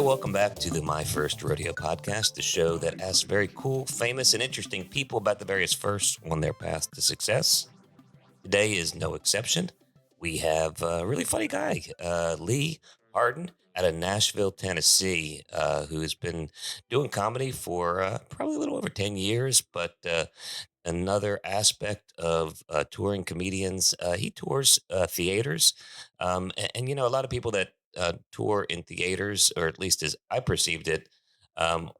welcome back to the My First Rodeo podcast, the show that asks very cool, famous, and interesting people about the various firsts on their path to success. Today is no exception. We have a really funny guy, Lee Hardin out of Nashville, Tennessee, who has been doing comedy for probably a little over 10 years, but another aspect of touring comedians. He tours theaters. A lot of people that tour in theaters, or at least as I perceived it,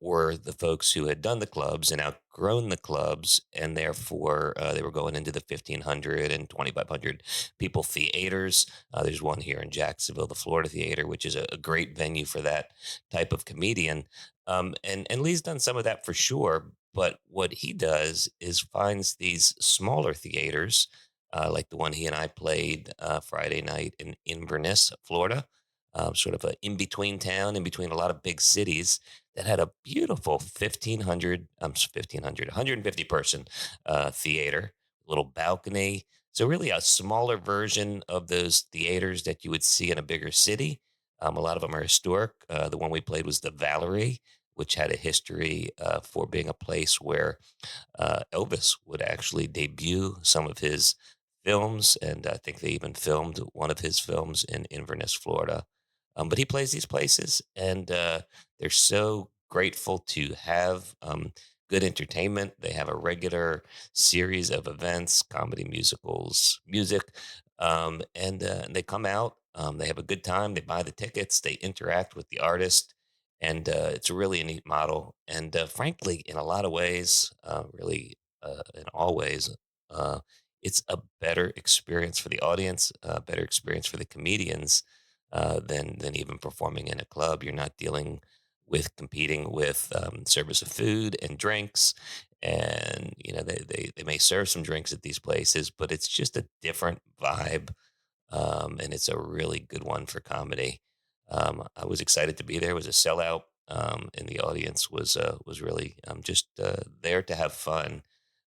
were the folks who had done the clubs and outgrown the clubs, and therefore they were going into the 1,500 and 2,500 people theaters. There's one here in Jacksonville, the Florida Theater, which is a great venue for that type of comedian. And Lee's done some of that for sure. But what he does is finds these smaller theaters, like the one he and I played Friday night in Inverness, Florida, sort of a in between town, in between a lot of big cities, that had a beautiful 150 person theater, little balcony. So really a smaller version of those theaters that you would see in a bigger city. A lot of them are historic. The one we played was the Valerie, which had a history for being a place where Elvis would actually debut some of his films. And I think they even filmed one of his films in Inverness, Florida. But he plays these places, and they're so grateful to have good entertainment. They have a regular series of events, comedy, musicals, music, and they come out. They have a good time. They buy the tickets. They interact with the artist, and it's really a neat model. And frankly, in a lot of ways, really in all ways, uh, it's a better experience for the audience, a better experience for the comedians than even performing in a club. You're not dealing with competing with service of food and drinks, and they may serve some drinks at these places, but it's just a different vibe, and it's a really good one for comedy. I was excited to be there. It was a sellout, and the audience was really just there to have fun,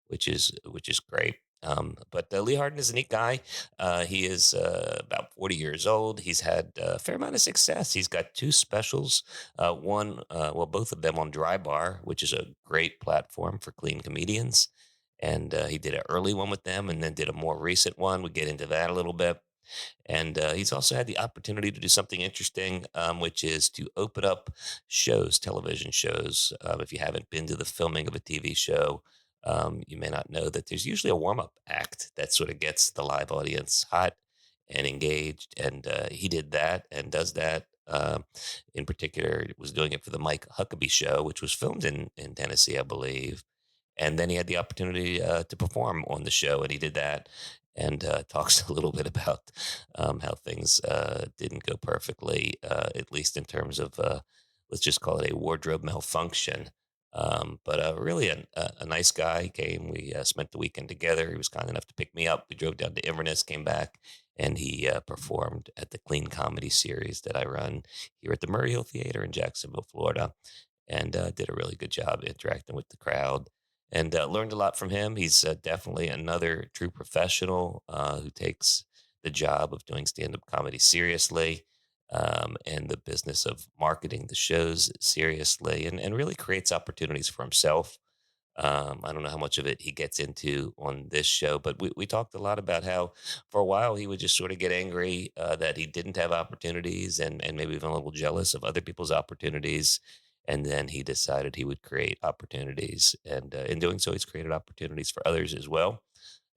which is great. But Lee Hardin is a neat guy. He is about 40 years old. He's had a fair amount of success. He's got two specials. Both of them on DryBar, which is a great platform for clean comedians. And he did an early one with them, and then did a more recent one. We get into that a little bit. And he's also had the opportunity to do something interesting, which is to open up shows, television shows. If you haven't been to the filming of a TV show, you may not know that there's usually a warm up act that sort of gets the live audience hot and engaged. And he did that and does that. In particular, was doing it for the Mike Huckabee show, which was filmed in Tennessee, I believe. And then he had the opportunity to perform on the show, and he did that, and talks a little bit about how things didn't go perfectly, at least in terms of, let's just call it a wardrobe malfunction. But really a nice guy. He came. We spent the weekend together. He was kind enough to pick me up. We drove down to Inverness, came back, and he performed at the Clean Comedy Series that I run here at the Murray Hill Theater in Jacksonville, Florida, and did a really good job interacting with the crowd, and learned a lot from him. He's definitely another true professional who takes the job of doing stand up comedy seriously, and the business of marketing the shows seriously, and really creates opportunities for himself. I don't know how much of it he gets into on this show, but we talked a lot about how for a while he would just sort of get angry that he didn't have opportunities, and maybe even a little jealous of other people's opportunities. And then he decided he would create opportunities. And in doing so, he's created opportunities for others as well.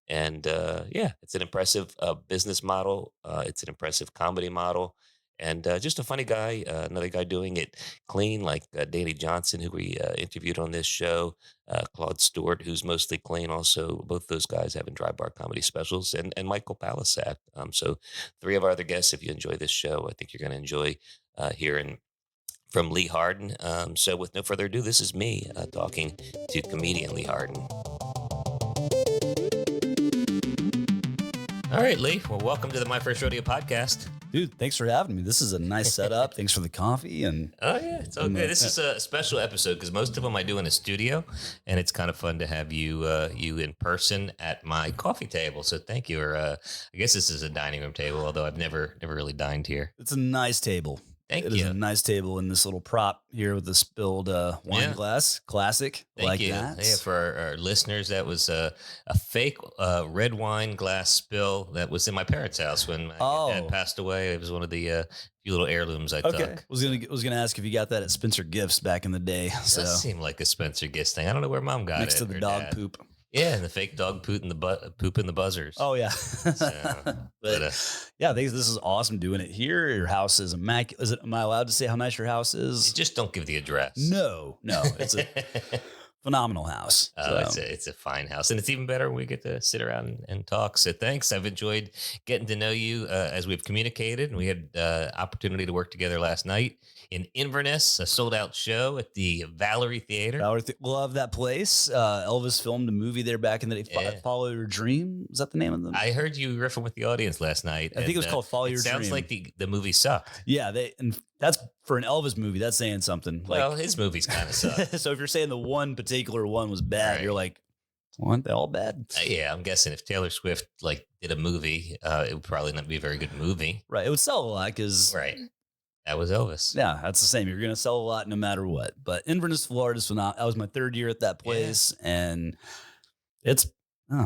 And yeah, it's an impressive business model. It's an impressive comedy model. And just a funny guy. Another guy doing it clean, like Danny Johnson, who we interviewed on this show, Claude Stewart, who's mostly clean. Also, both those guys having dry bar comedy specials, and Michael Palisak. So, three of our other guests. If you enjoy this show, I think you're going to enjoy hearing from Lee Hardin. So, with no further ado, this is me talking to comedian Lee Hardin. All right, Lee. Well, welcome to the My First Rodeo podcast. Dude, thanks for having me. This is a nice setup. Thanks for the coffee. And oh yeah, it's all good. This is a special episode because most of them I do in a studio, and it's kind of fun to have you in person at my coffee table. So thank you. Or I guess this is a dining room table, although I've never really dined here. It's a nice table. Thank It is a you. nice table and this little prop here with the spilled wine Yeah. glass. Classic. Thank Like you. Yeah, that. for our listeners, that was a fake red wine glass spill that was in my parents' house when my dad Oh, passed away. It was one of the few little heirlooms I okay. took. Was gonna ask if you got that at Spencer Gifts back in the day. Does So seem like a Spencer Gist thing. I don't know where mom got next to it the or dog dad. poop. Yeah, and the fake dog poop and poop in the buzzers. Oh yeah. So, but But yeah, this is awesome doing it here. Your house is immaculate. Am I allowed to say how nice your house you is? just don't give the address. No, no. It's a phenomenal house. Oh, So it's a fine house, and it's even better when we get to sit around and talk. So thanks. I've enjoyed getting to know you as we've communicated, and we had opportunity to work together last night in Inverness, a sold out show at the Valerie Theater. Love that place. Elvis filmed a movie there back in the day. Yeah. Follow Your Dream. Is that the name of them? I heard you riffing with the audience last night. I think it was called Follow It Your sounds Dream. like the movie sucked. Yeah, and that's for an Elvis movie. That's saying something. Well, his movies kind of suck. So if you're saying the one particular one was bad, Right. you're like, aren't they all bad? Yeah, I'm guessing if Taylor Swift like did a movie, it would probably not be a very good movie. Right. It would sell a lot because Right. That was Elvis. yeah, that's the same. You're going to sell a lot no matter what. But Inverness, Florida is phenomenal. That was my third year at that place, and it's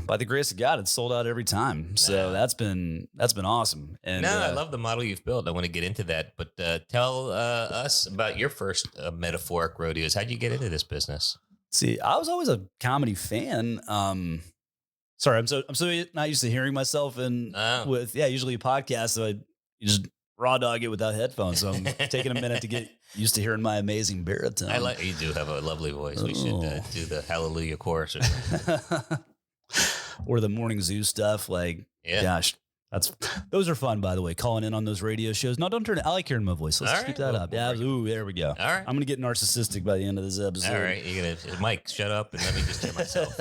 by the grace of God, it's sold out every time. So Nah. that's been awesome. And No, I love the model you've built. I want to get into that, but tell us about your first metaphoric rodeos. How'd you get into this business? see, I was always a comedy fan. Sorry, I'm so not used to hearing myself and Oh. with usually a podcast, so you just raw dog it without headphones. So I'm taking a minute to get used to hearing my amazing baritone. I like you do have a lovely voice. We should Oh. do the Hallelujah chorus or something. or the morning zoo stuff. Like, Yeah. gosh, those are fun, by the way. Calling in on those radio shows. No, don't turn it. I like hearing my voice. Let's All just keep right, that well, up. we'll Yeah. bring it. Ooh, there we go. All right. I'm gonna get narcissistic by the end of this episode. All right. You're gonna Mike, shut up and let me just hear myself.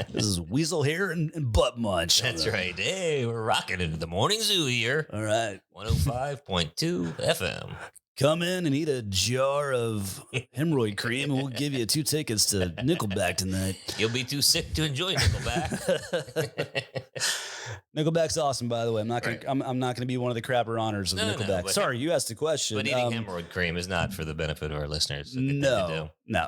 This is weasel hair and butt munch. That's right. Hey, we're rocking into the morning zoo here. All right. 105.2 FM. Come in and eat a jar of hemorrhoid cream, and we'll give you 2 tickets to Nickelback tonight. You'll be too sick to enjoy Nickelback. Nickelback's awesome, by the way. I'm not gonna Right. I'm not gonna be one of the crapper honors of No, no, Nickelback. but- Sorry, you asked a question. But eating hemorrhoid cream is not for the benefit of our listeners. that they tend to No, no.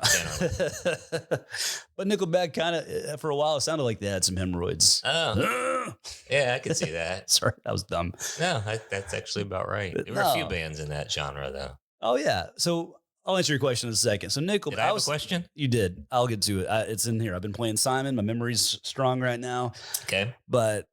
But Nickelback kind of for a while it sounded like they had some hemorrhoids. do. Oh, yeah, I could see that. Sorry, that was dumb. No, that's actually about right. There were a few No. bands in that genre, though. Oh yeah. So I'll answer your question in a second. So Nickelback, Did I have a question? You did. I'll get to it. It's in here. I've been playing Simon. My memory's strong right now. Okay. But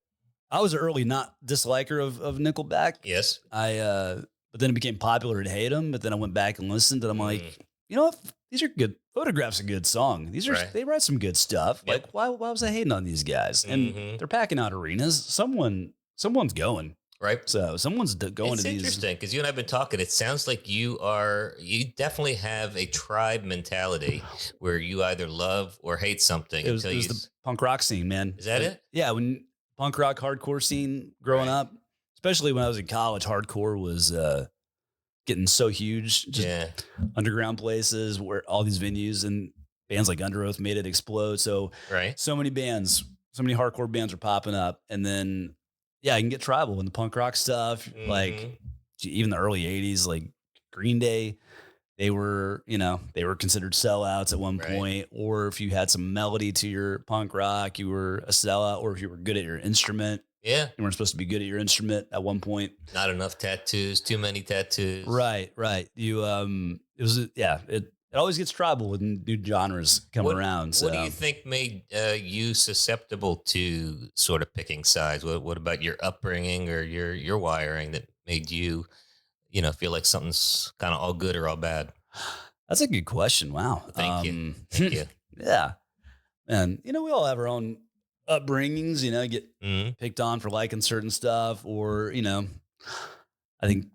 I was an early not disliker of Nickelback. Yes. But then it became popular to hate them. But then I went back and listened, and I'm like, Mm. you know what? These are good. Photograph's a good song. These are Right. they write some good stuff. Yep. Like why was I hating on these guys? And Mhm. they're packing out arenas. Someone's going. Right. So someone's going It's to these. interesting because you and I've been talking. It sounds like you definitely have a tribe mentality where you either love or hate something It was until you. the punk rock scene, man. Is that it? Yeah, when punk rock hardcore scene growing Right. up, especially when I was in college, hardcore was getting so huge. Just Yeah. underground places where all these venues and bands like Under Oath made it explode. So Right. many bands, so many hardcore bands are popping up, and then yeah, I can get tribal in the punk rock stuff, like Mhm. even the early '80s, like Green Day. They were considered sellouts at one Right. point, or if you had some melody to your punk rock, you were a sellout, or if you were good at your instrument, Yeah. you weren't supposed to be good at your instrument at one point. Not enough tattoos. Too many tattoos. Right. You, it always gets tribal when new genres come What- around. So What do you think made you susceptible to sort of picking sides? What about your upbringing or your wiring that made you, feel like something's kind of all good or all bad? that's a good question. Wow. Thank you. Thank you. Yeah. And, we all have our own upbringings, get Mhm. picked on for liking certain stuff, or, I think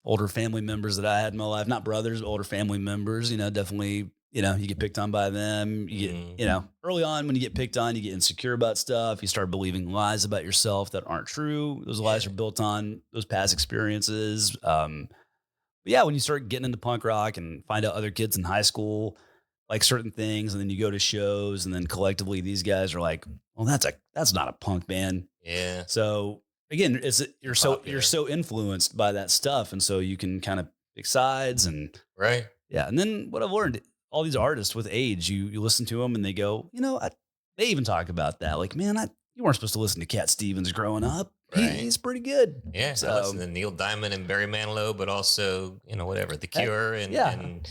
older family members that I had in my life, not brothers, but older family members, definitely, you get picked on by them. You Mhm. get, early on when you get picked on, you get insecure about stuff. You start believing lies about yourself that aren't true. Those lies Yeah. are built on those past experiences. But yeah, when you start getting into punk rock and find out other kids in high school like certain things, and then you go to shows, and then collectively these guys are like, well, that's not a punk band. Yeah. So again, you're Popular. so influenced by that stuff, and so you can kind of big sides, and Right. yeah. And then what I've learned, all these artists with age, you listen to them and they go, they even talk about that. Like, man, you weren't supposed to listen to Cat Stevens growing up. Right. He's pretty good. Yeah, I listen So to Neil Diamond and Barry Manilow, but also, whatever, The heck, Cure yeah, and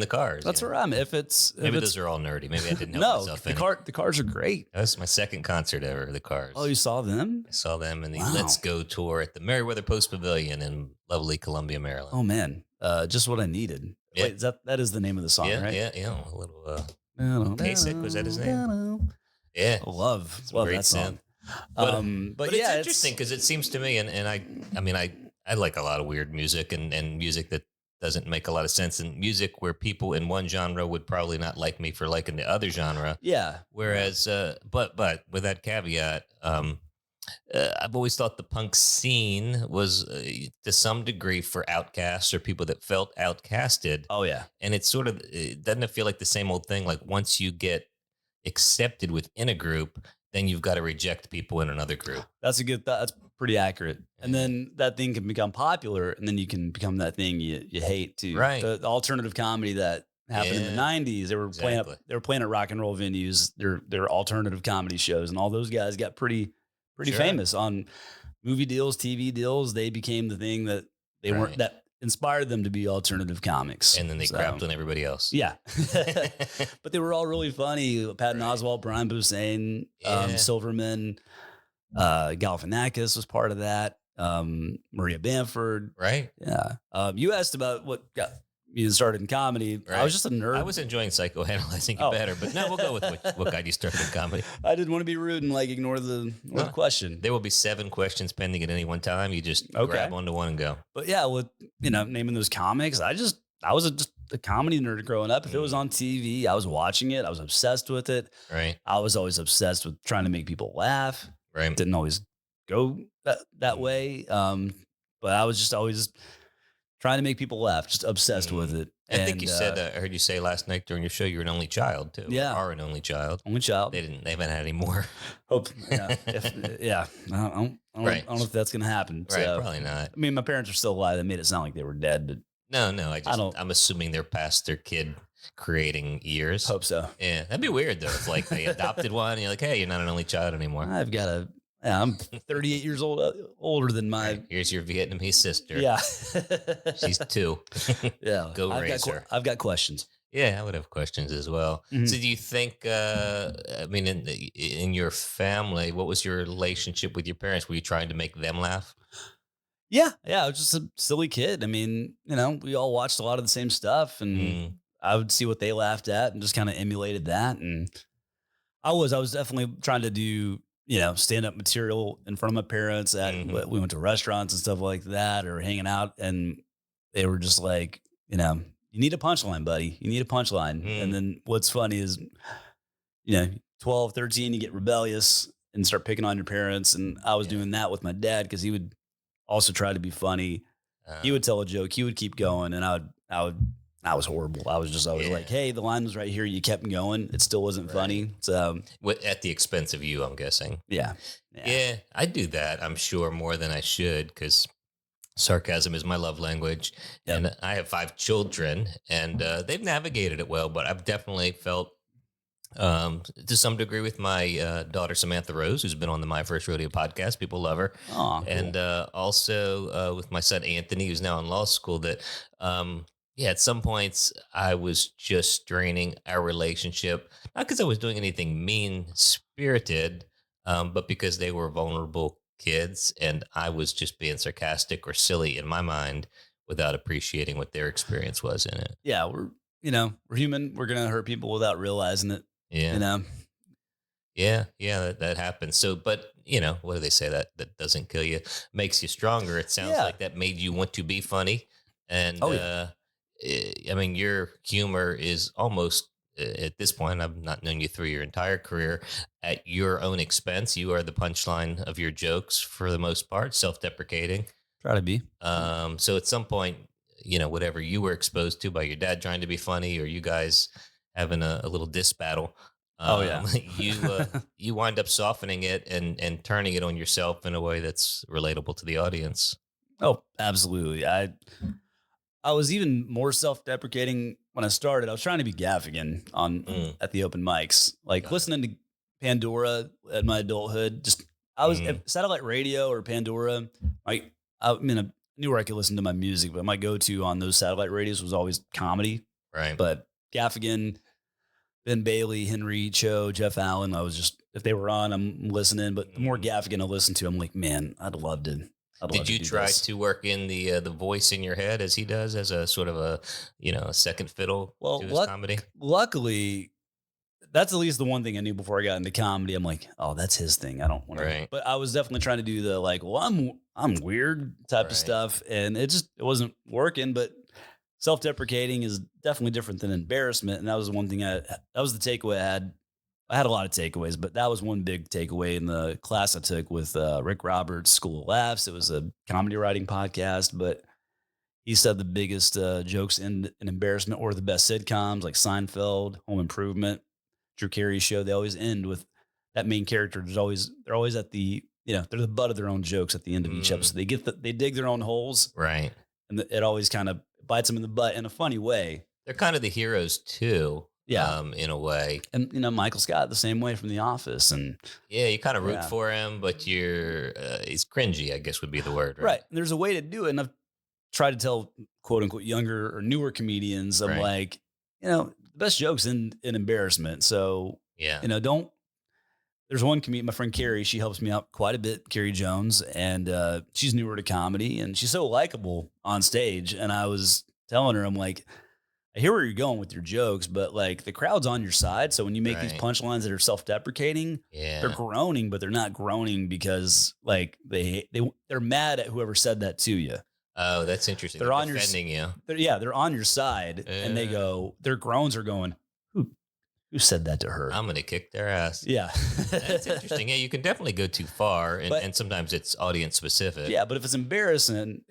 the Cars. that's where I'm. If Maybe it's those are all nerdy. Maybe I didn't help no, myself the any. cars are great. That was my second concert ever, The Oh, Cars. you saw them? I saw them in the Wow. Let's Go tour at the Meriwether Post Pavilion in lovely Columbia, Maryland. Oh man, just what I needed. Yeah, Wait, that is the name of the song, yeah, right? yeah, yeah. A little Kasich, was that his name? I Yeah, love great that synth. song. But But but it's yeah, interesting because it seems to me, and I mean, I like a lot of weird music and music that doesn't make a lot of sense, and music where people in one genre would probably not like me for liking the other genre. yeah, yeah. Whereas, but with that caveat, I've always thought the punk scene was to some degree for outcasts or people that felt outcasted, Oh yeah, and it's sort of doesn't it feel like the same old thing? Like once you get accepted within a group, then you've got to reject people in another group. that's pretty accurate. And Yeah. then that thing can become popular, and then you can become that thing you hate too. Right. The alternative comedy that happened in the Yeah. '90s, Exactly. they were playing at rock and roll venues. They're alternative comedy shows, and all those guys got pretty Sure. famous on movie deals, TV deals. They became the thing that they weren't Right. that inspired them to be alternative comics. And then they So crapped on everybody else. yeah, but they were all really funny. Patton Right. Oswalt, Brian Posehn, Yeah. Silverman, Galifianakis was part of that. Maria Bamford. Right. Yeah. You asked about what got me started in comedy. I was Right. just a nerd. I was enjoying psychoanalyzing you Oh. better, but no, we'll go with what got you started in comedy. I didn't want to be rude and like ignore the Huh. question. There will be 7 questions pending at any one time. You just Okay. grab onto one and go. But yeah, with naming those comics, I was just a comedy nerd growing up. If it was on TV, I was watching it. I was obsessed with it. Right. I was always obsessed with trying to make people laugh. Right. Didn't always go that way. But I was just always trying to make people laugh, just obsessed with it. I think And you said I heard you say last night during your show you're an only child too. Yeah. Or are an only child. only child. They haven't had any more. Hope, yeah, yeah. Right. I don't know if that's gonna happen. Right. So, Probably not. I mean, my parents are still alive. They made it sound like they were dead, but No. I don't I'm assuming they're past their kid creating years. hope so. Yeah, that'd be weird though. If like they adopted one, and you're like, hey, you're not an only child anymore. I'm 38 years older than my Right, here's your Vietnamese sister. yeah. She's 2. Yeah. Go raise her. I've got questions. Yeah, I would have questions as well. Mhm. So, do you think? I mean, in your family, what was your relationship with your parents? Were you trying to make them laugh? Yeah, I was just a silly kid. I mean, we all watched a lot of the same stuff, and Mm, I would see what they laughed at and just kind of emulated that. And I was definitely trying to do, stand up material in front of my parents at, Mhm. we went to restaurants and stuff like that or hanging out. And they were just like, you need a punchline, buddy. You need a punchline. Mm. And then what's funny is, 12, 13, you get rebellious and start picking on your parents. And I was Yeah. doing that with my dad because he would also try to be funny. He would tell a joke, he would keep going, and I was horrible. I was just always Yeah. like, hey, the line was right here. You kept going. It still wasn't funny. So at the expense of you, I'm guessing. yeah. Yeah, I do that. I'm sure more than I should because sarcasm is my love language, Yep. and I have 5 children, and they've navigated it well. But I've definitely felt, to some degree, with my daughter Samantha Rose, who's been on the My First Rodeo podcast. People love her, Oh, and also with my son Anthony, who's now in law school. That, yeah, at some points I was just straining our relationship, not because I was doing anything mean spirited, but because they were vulnerable kids, and I was just being sarcastic or silly in my mind without appreciating what their experience was in it. yeah. We're human. We're going to hurt people without realizing it, Yeah. you know? Yeah, that happens. So, but what do they say that doesn't kill you, makes you stronger. It sounds Yeah. like that made you want to be funny, and Oh, yeah. I mean, your humor is almost at this point. I've not known you through your entire career. At your own expense, you are the punchline of your jokes for the most part, self-deprecating. Try to be. So at some point, whatever you were exposed to by your dad trying to be funny, or you guys having a little diss battle, Oh, yeah. you wind up softening it and turning it on yourself in a way that's relatable to the audience. Oh, absolutely. I was even more self-deprecating when I started. I was trying to be Gaffigan on Mm, at the open mics, like got it. listening to Pandora at my adulthood. Just I was Mm, satellite radio or Pandora. I mean, I knew where I could listen to my music, but my go-to on those satellite radios was always comedy. right. But Gaffigan, Ben Bailey, Henry Cho, Jeff Allen. I was just if they were on, I'm listening. But the more Mm. Gaffigan I listen to, I'm like, man, I'd love Did to you do try this. to work in the voice in your head as he does, as a sort of a, a second fiddle to Well, his comedy? luckily, that's at least the one thing I knew before I got into comedy. I'm like, oh, that's his thing. I don't want to. Right, But I was definitely trying to do the like, well, I'm weird type of right. stuff, and it wasn't working. But self-deprecating is definitely different than embarrassment, and that was the one thing that was the takeaway I had. I had a lot of takeaways, but that was one big takeaway in the class I took with Rick Roberts, School of Laughs. It was a comedy writing podcast, but he said the biggest jokes in embarrassment or the best sitcoms like Seinfeld, Home Improvement, Drew Carey's show. They always end with that main character. They're always at the they're the butt of their own jokes at the end of each Mm, episode. They dig their own holes, right. and it always kind of bites them in the butt in a funny way. They're kind of the heroes too, Yeah, in a way. and Michael Scott the same way from The Office, and Yeah, you kind of root yeah, for him, but he's cringy, I guess would be the word, right? right. And there's a way to do it, and I've tried to tell quote unquote younger or newer comedians, I'm Right. like, the best jokes in embarrassment. So, Yeah. don't there's one comedian, my friend Carrie, she helps me out quite a bit, Carrie Jones, and she's newer to comedy and she's so likable on stage. And I was telling her, I'm like, I hear where you're going with your jokes, but like the crowd's on your side. So when you make these Right. punchlines that are self-deprecating, they're Yeah. groaning, but they're not groaning because like they're mad at whoever said that to you. Oh, that's interesting. They're They're on defending you. they're on your side and Uh, their groans are going, who said that to her? I'm gonna kick their ass. Yeah. That's interesting. Yeah, you can definitely go too far, and, but and sometimes it's audience specific. yeah, but if it's embarrassment,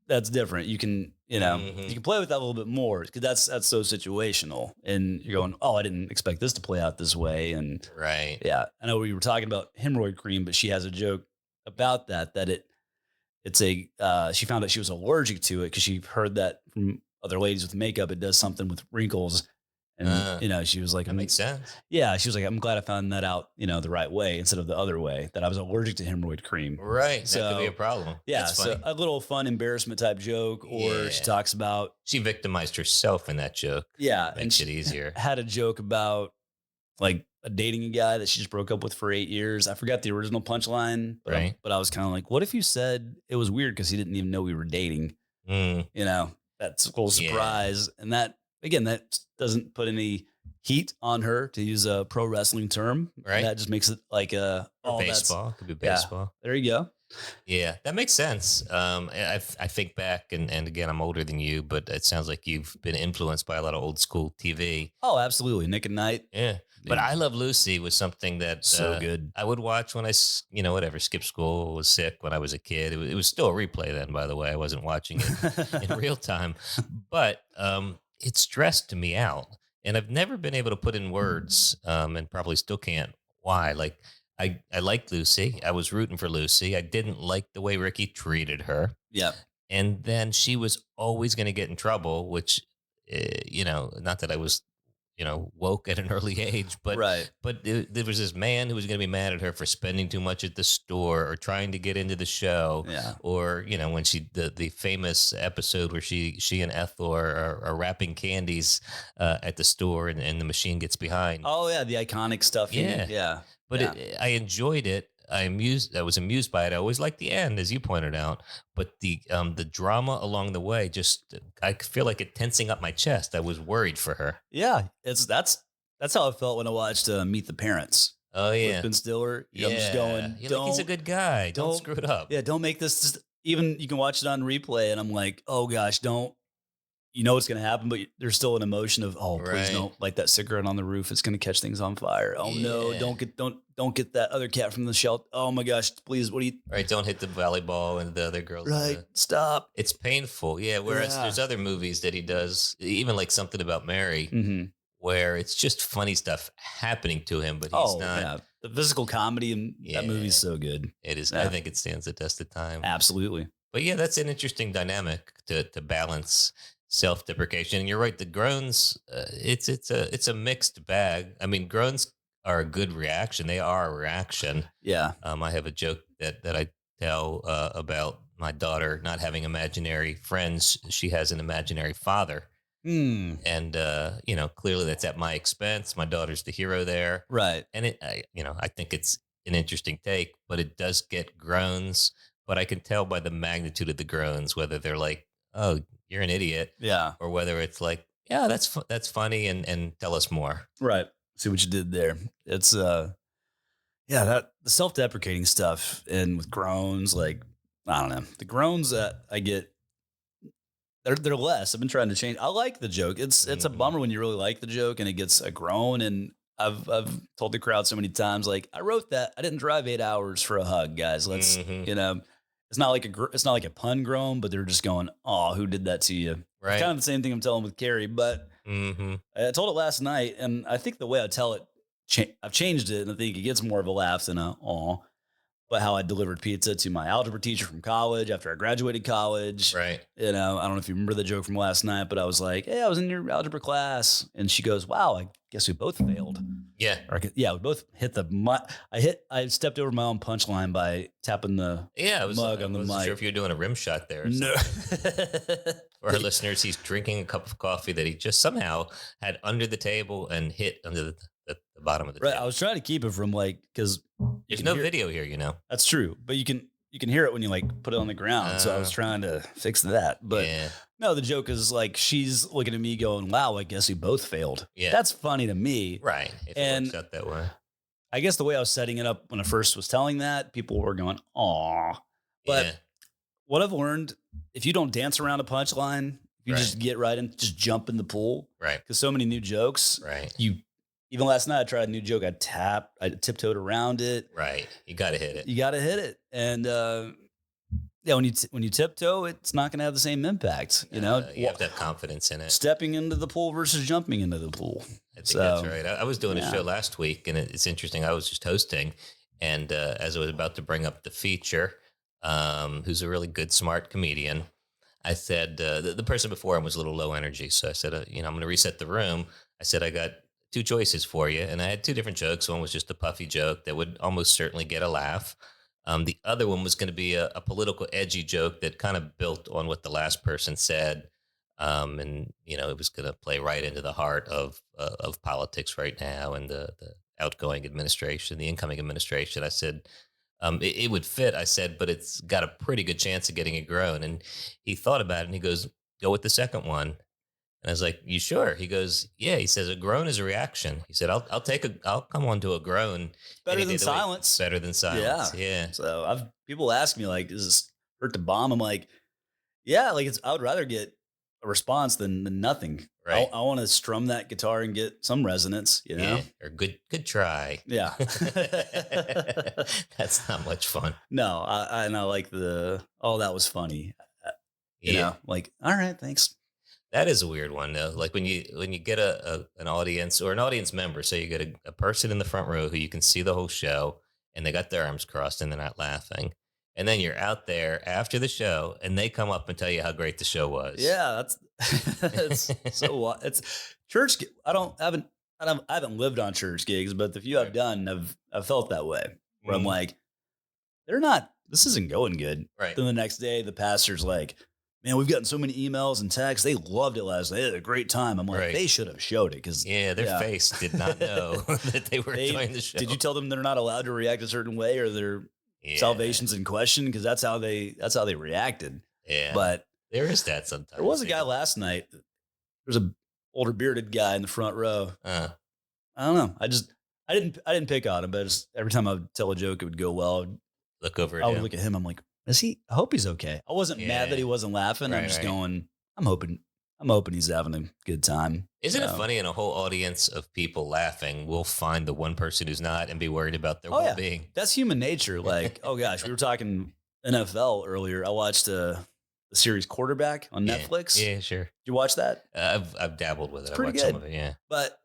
that's different. You Hmm. can play with that a little bit more because that's so situational. And you're going, oh, I didn't expect this to play out this way. And Right. yeah, I know we were talking about hemorrhoid cream, but she has a joke about that she found out she was allergic to it because she heard that from other ladies with makeup. It does something with wrinkles. And, Uh, she was like, that makes sense. yeah, she was like, I'm glad I found that out, the right way instead of the other way that I was allergic to hemorrhoid cream. Right. That could be a So, problem. yeah, That's so funny. a little fun embarrassment type joke, or she Yeah. talks about, She victimized herself in that joke. yeah, and Makes it she easier. had a joke about like dating a guy that she just broke up with for 8 years. I forgot the original punchline, Right. but I was kind of like, what if you said it was weird because he didn't even know we were dating? Mm, That's a little yeah. surprise. And that, again, that doesn't put any heat on her to use a pro wrestling term. Right. That just makes it like, Or oh, baseball. Could be yeah, baseball. there you go. Yeah, that makes sense. I think back, and again, I'm older than you, but it sounds like you've been influenced by a lot of old school TV. Oh, absolutely. Nick and Knight. Yeah, but Dude, I Love Lucy was something that so good. I would watch when whatever, skipped school, was sick when I was a kid. It was still a replay then, by the way. I wasn't watching it in real time, but it stressed me out, and I've never been able to put in words, and probably still can't. Why? Like I liked Lucy. I was rooting for Lucy. I didn't like the way Ricky treated her, Yeah. and then she was always going to get in trouble, which not that I was woke at an early age, but Right. there was this man who was going to be mad at her for spending too much at the store or trying to get into the show, Yeah. or when the famous episode where she and Ethel are wrapping candies at the store, and the machine gets behind. Oh, yeah. The iconic stuffing. Yeah, Yeah. but Yeah. I enjoyed it. I was amused by it. I always liked the end, as you pointed out, but the drama along the way, just I feel like it tensing up my chest. I was worried for her. Yeah. That's how I felt when I watched Meet the Parents Oh with yeah, Ben Stiller. I'm just yeah. going, You're like, he's a good guy. Don't don't, screw it up. yeah, don't make this. Even you can watch it on replay, and I'm like, oh gosh, don't. You know what's going to happen, but there's still an emotion of, oh, please Right. don't light that cigarette on the roof. It's going to catch things on fire. Oh no, Yeah. don't get that other cat from the shelter. Oh my gosh, please, what do you? Right. Don't hit the volleyball and the other girls. Right, stop. It's painful. Yeah. Whereas Yeah. there's other movies that he does, even like Something About Mary, Hmm. where it's just funny stuff happening to him, but he's Oh not. yeah, the physical comedy in that movie is Yeah. so good. It is. I Yeah, think it stands the test of time. absolutely. But yeah, that's an interesting dynamic to balance self-deprecation. And you're right, the groans, it's a mixed bag. I mean, groans are a good reaction. They are a reaction. Yeah. I have a joke that I tell about my daughter not having imaginary friends. She has an imaginary father, Hmm. and clearly that's at my expense. My daughter's the hero there, Right. and I think it's an interesting take, but it does get groans. But I can tell by the magnitude of the groans whether they're like, "Oh, you're an idiot," Yeah. or whether it's like, "Yeah, that's funny," and tell us more. Right. See what you did there. It's yeah, that the self-deprecating stuff and with groans, like I don't know. The groans that I get, they're less. I've been trying to change. I like the joke. It's a Hmm. bummer when you really like the joke and it gets a groan. And I've told the crowd so many times, like, I wrote that. I didn't drive 8 hours for a hug, guys. Let's, Hmm. it's not like it's not like a pun groan, but they're just going, "Oh, who did that to you?" It's kind Right. of the same thing I'm telling with Carrie, but Hmm. I told it last night, and I think the way I tell it, I've changed it, and I think it gets more of a laugh than a "aw." But how I delivered pizza to my algebra teacher from college after I graduated college. Right. I don't know if you remember the joke from last night, but I was like, "Hey, I was in your algebra class," and she goes, "Wow, I guess we both failed." Yeah. Yeah, we both hit I stepped over my own punchline by tapping the Yeah, mug I on the wasn't sure mic. if you were doing a rim shot there or No. something. For our listeners, he's drinking a cup of coffee that he just somehow had under the table and hit under the bottom of the Right. I table. was trying to keep it from like because you There's can no hear. video here. That's true, but you can hear it when you like put it on the ground. So I was Uh, trying to fix that, but yeah, no, the joke is like she's looking at me going, "Wow, I guess we both failed." yeah, That's funny to me, right. If it works and out that way, I guess the way I was setting it up when I first was telling that, people were going, "Aw." yeah, But what I've learned, if you don't dance around a punchline, if you right, just get right in, just jump in the pool. right, Because so many new jokes, right, you even last night I tried a new joke. I tiptoed around it. right. You got to hit it. You got to hit it, and yeah, when you tiptoe, it's not going to have the same impact. You have to have confidence in it. Stepping into the pool versus jumping into the pool. I think that's So right. I was doing a yeah, show last week, and it's interesting. I was just hosting, and as I was about to bring up the feature, who's a really good, smart comedian, I said the person before him was a little low energy, so I said, I'm going to reset the room. I said I got two choices for you, and I had two different jokes. One was just a puffy joke that would almost certainly get a laugh. The other one was going to be a political, edgy joke that kind of built on what the last person said, and it was going to play right into the heart of politics right now and the outgoing administration, the incoming administration. I said it would fit. I said, but it's got a pretty good chance of getting it grown. And he thought about it and he goes, "Go with the second one." And I was like, "You sure?" He goes, "Yeah." He says, "A groan is a reaction." He said, I'll come on to a groan it's any better day than of the week. silence. Better than silence. Yeah. Yeah. So I've people ask me like, "Does this hurt to bomb?" I'm like, "Yeah, like it's. I would rather get a response than nothing. Right. I want to strum that guitar and get some resonance. You know? Yeah. Or good try. Yeah. That's not much fun. No, and I like the. Oh, that was funny. Yeah. Like, all right, thanks. That is a weird one though. Like when you get an audience or an audience member, say you get a person in the front row who you can see the whole show and they got their arms crossed and they're not laughing. And then you're out there after the show and they come up and tell you how great the show was. Yeah, that's it's it's church. I haven't lived on church gigs, but the few I've Right. done, I've felt that way. Where I'm Mhm. like, they're not. This isn't going good. Right. Then the next day, the pastor's like, "Man, we've gotten so many emails and texts. They loved it last night. They had a great time." I'm like, Right. they should have showed it because Yeah, their yeah, face did not know that they were enjoying the show. did you tell them they're not allowed to react a certain way or their Yeah. salvation's in question? Because that's how they reacted. Yeah. But There is that there was sometimes. a guy Yeah. last night. There's a older bearded guy in the front row. Uh, I don't know. I didn't pick on him, but every time I would tell a joke, it would go well. look over I at would him. look at him. I'm like, is he? I hope he's okay. I wasn't mad that he Yeah. wasn't laughing. I'm Right, just right. going. I'm hoping. I'm hoping he's having a good time. Isn't it So, funny in a whole audience of people laughing, we'll find the one person who's not and be worried about their oh well yeah, being? that's human nature. Like, oh gosh, we were talking NFL earlier. I watched the series Quarterback on Yeah. Netflix. Did Yeah, sure. you watch that? I've dabbled with It's it. I pretty watched some good. of it. Yeah. But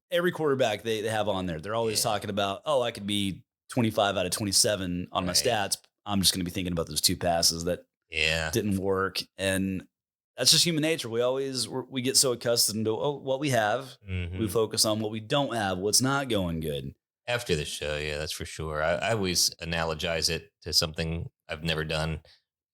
every quarterback they have on there, they're always Yeah. talking about, oh, I could be 25 out of 27 on my Right. stats. I'm just going to be thinking about those two passes that Yeah. didn't work. And that's just human nature. We get so accustomed to what we have. We Hmm. focus on what we don't have, what's not going good. After the show, yeah, that's for sure. I always analogize it to something I've never done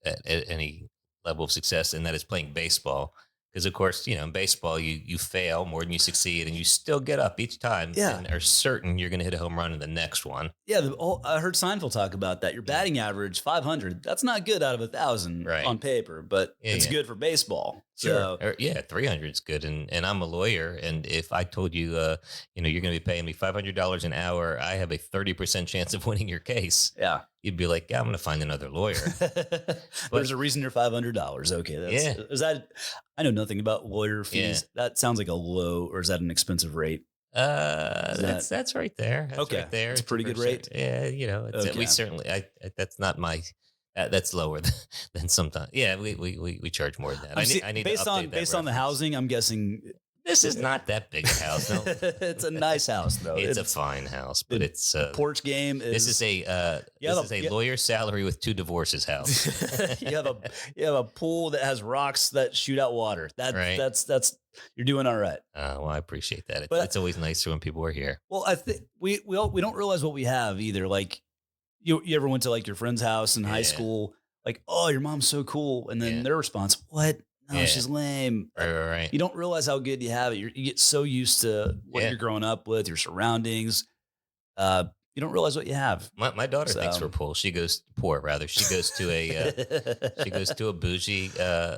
at any level of success, and that is playing baseball. Because of course, in baseball, you fail more than you succeed, and you still get up each time, Yeah. and are certain you're going to hit a home run in the next one. Yeah, I heard Seinfeld talk about that. Your Yeah. batting average 500. That's not good out of 1,000 Right. on paper, but Yeah, it's yeah. good for baseball. Sure. So Or, yeah, 300 is good, and I'm a lawyer, and if I told you, you're going to be paying me $500 an hour, I have a 30% chance of winning your case. yeah, You'd be like, yeah, I'm going to find another lawyer. there's But a reason you're $500. Okay, yeah, is that? I know nothing about lawyer yeah. fees. That sounds like a low, or is that an expensive rate? Is that That's right there. That's okay? right there. It's a It's a pretty good first, rate. we Okay, certainly. That's not my. That's lower than sometimes. Yeah, we charge more than that. I need to update that based on the reference. housing, I'm guessing This is not that big a house. No, it's a nice house though. it's a fine house, but the, it's the porch game is. this is a Yeah, this is a lawyer salary with 2 divorces house. you have a pool that has rocks that shoot out water. Right. That's you're doing all right. Well, I appreciate that. But It's always nicer when people are here. well, I think we don't realize what we have either. Like you ever went to like your friend's house in high Yeah. school? Like, oh, your mom's so cool, and then Yeah. their response, what? No, Yeah. she's lame. Right. You don't realize how good you have it. You get so used to what Yeah. you're growing up with, your surroundings. You don't realize what you have. My daughter thinks we're So poor. She goes poor rather. She goes to a she goes to a bougie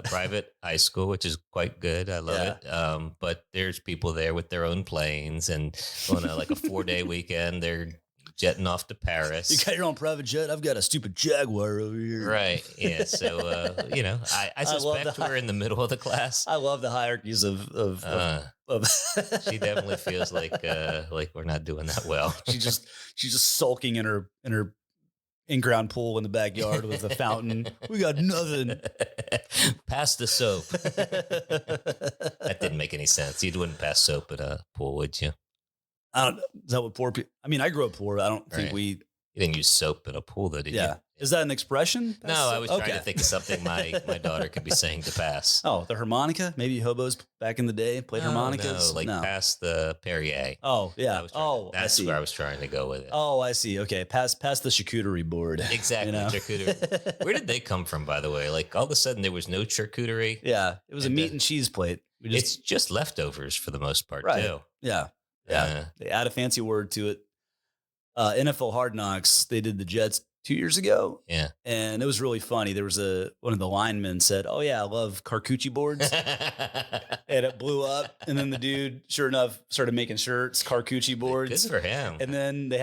private high school, which is quite good. I love Yeah. it. But there's people there with their own planes, and on like a 4-day weekend, they're jetting off to You Paris. got your own private jet. I've got a stupid Jaguar over here. Right. Yeah. So I I love suspect the we're in the middle of the class. I love the hierarchies Uh, of she definitely feels like we're not doing that well. she's just sulking in her in-ground pool in the backyard with a fountain. We got nothing. Pass the soap. That didn't make any sense. You wouldn't pass soap at a pool, would you? I don't know. Is that what poor people? I mean, I grew up poor. I don't think Right. we. You didn't use soap in a pool, though, did Yeah. Is that an expression? you? No, I was trying to Okay. think of something my daughter could be saying to pass. Oh, the harmonica. Maybe hobos back in the day played harmonicas. No, like pass the Perrier. Oh yeah. I I that's see. where I was trying to go with it. Oh, I see. Okay. Pass the charcuterie board. Exactly, charcuterie. Where did they come from, by the way? Like all of a sudden there was no charcuterie. Yeah, it was a And meat then- and cheese plate. We It's just leftovers for the most part, Right. too. yeah. They add a fancy word to it. NFL Hard Knocks. They did the Jets 2 years ago, Yeah. and it was really funny. There was one of the linemen said, "Oh yeah, I love charcuterie boards," and it blew up. And then the dude, sure enough, started making shirts, charcuterie Good boards. for him. And then they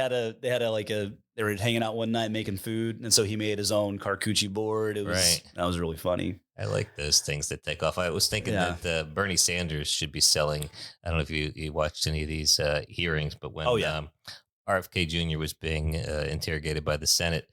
were hanging out one night making food, and so he made his own charcuterie board. Right. That was really funny. I like those things that take off. I was thinking Yeah. that Bernie Sanders should be selling. I don't know if you watched any of these hearings, but when Oh, yeah. RFK Jr. was being interrogated by the Senate,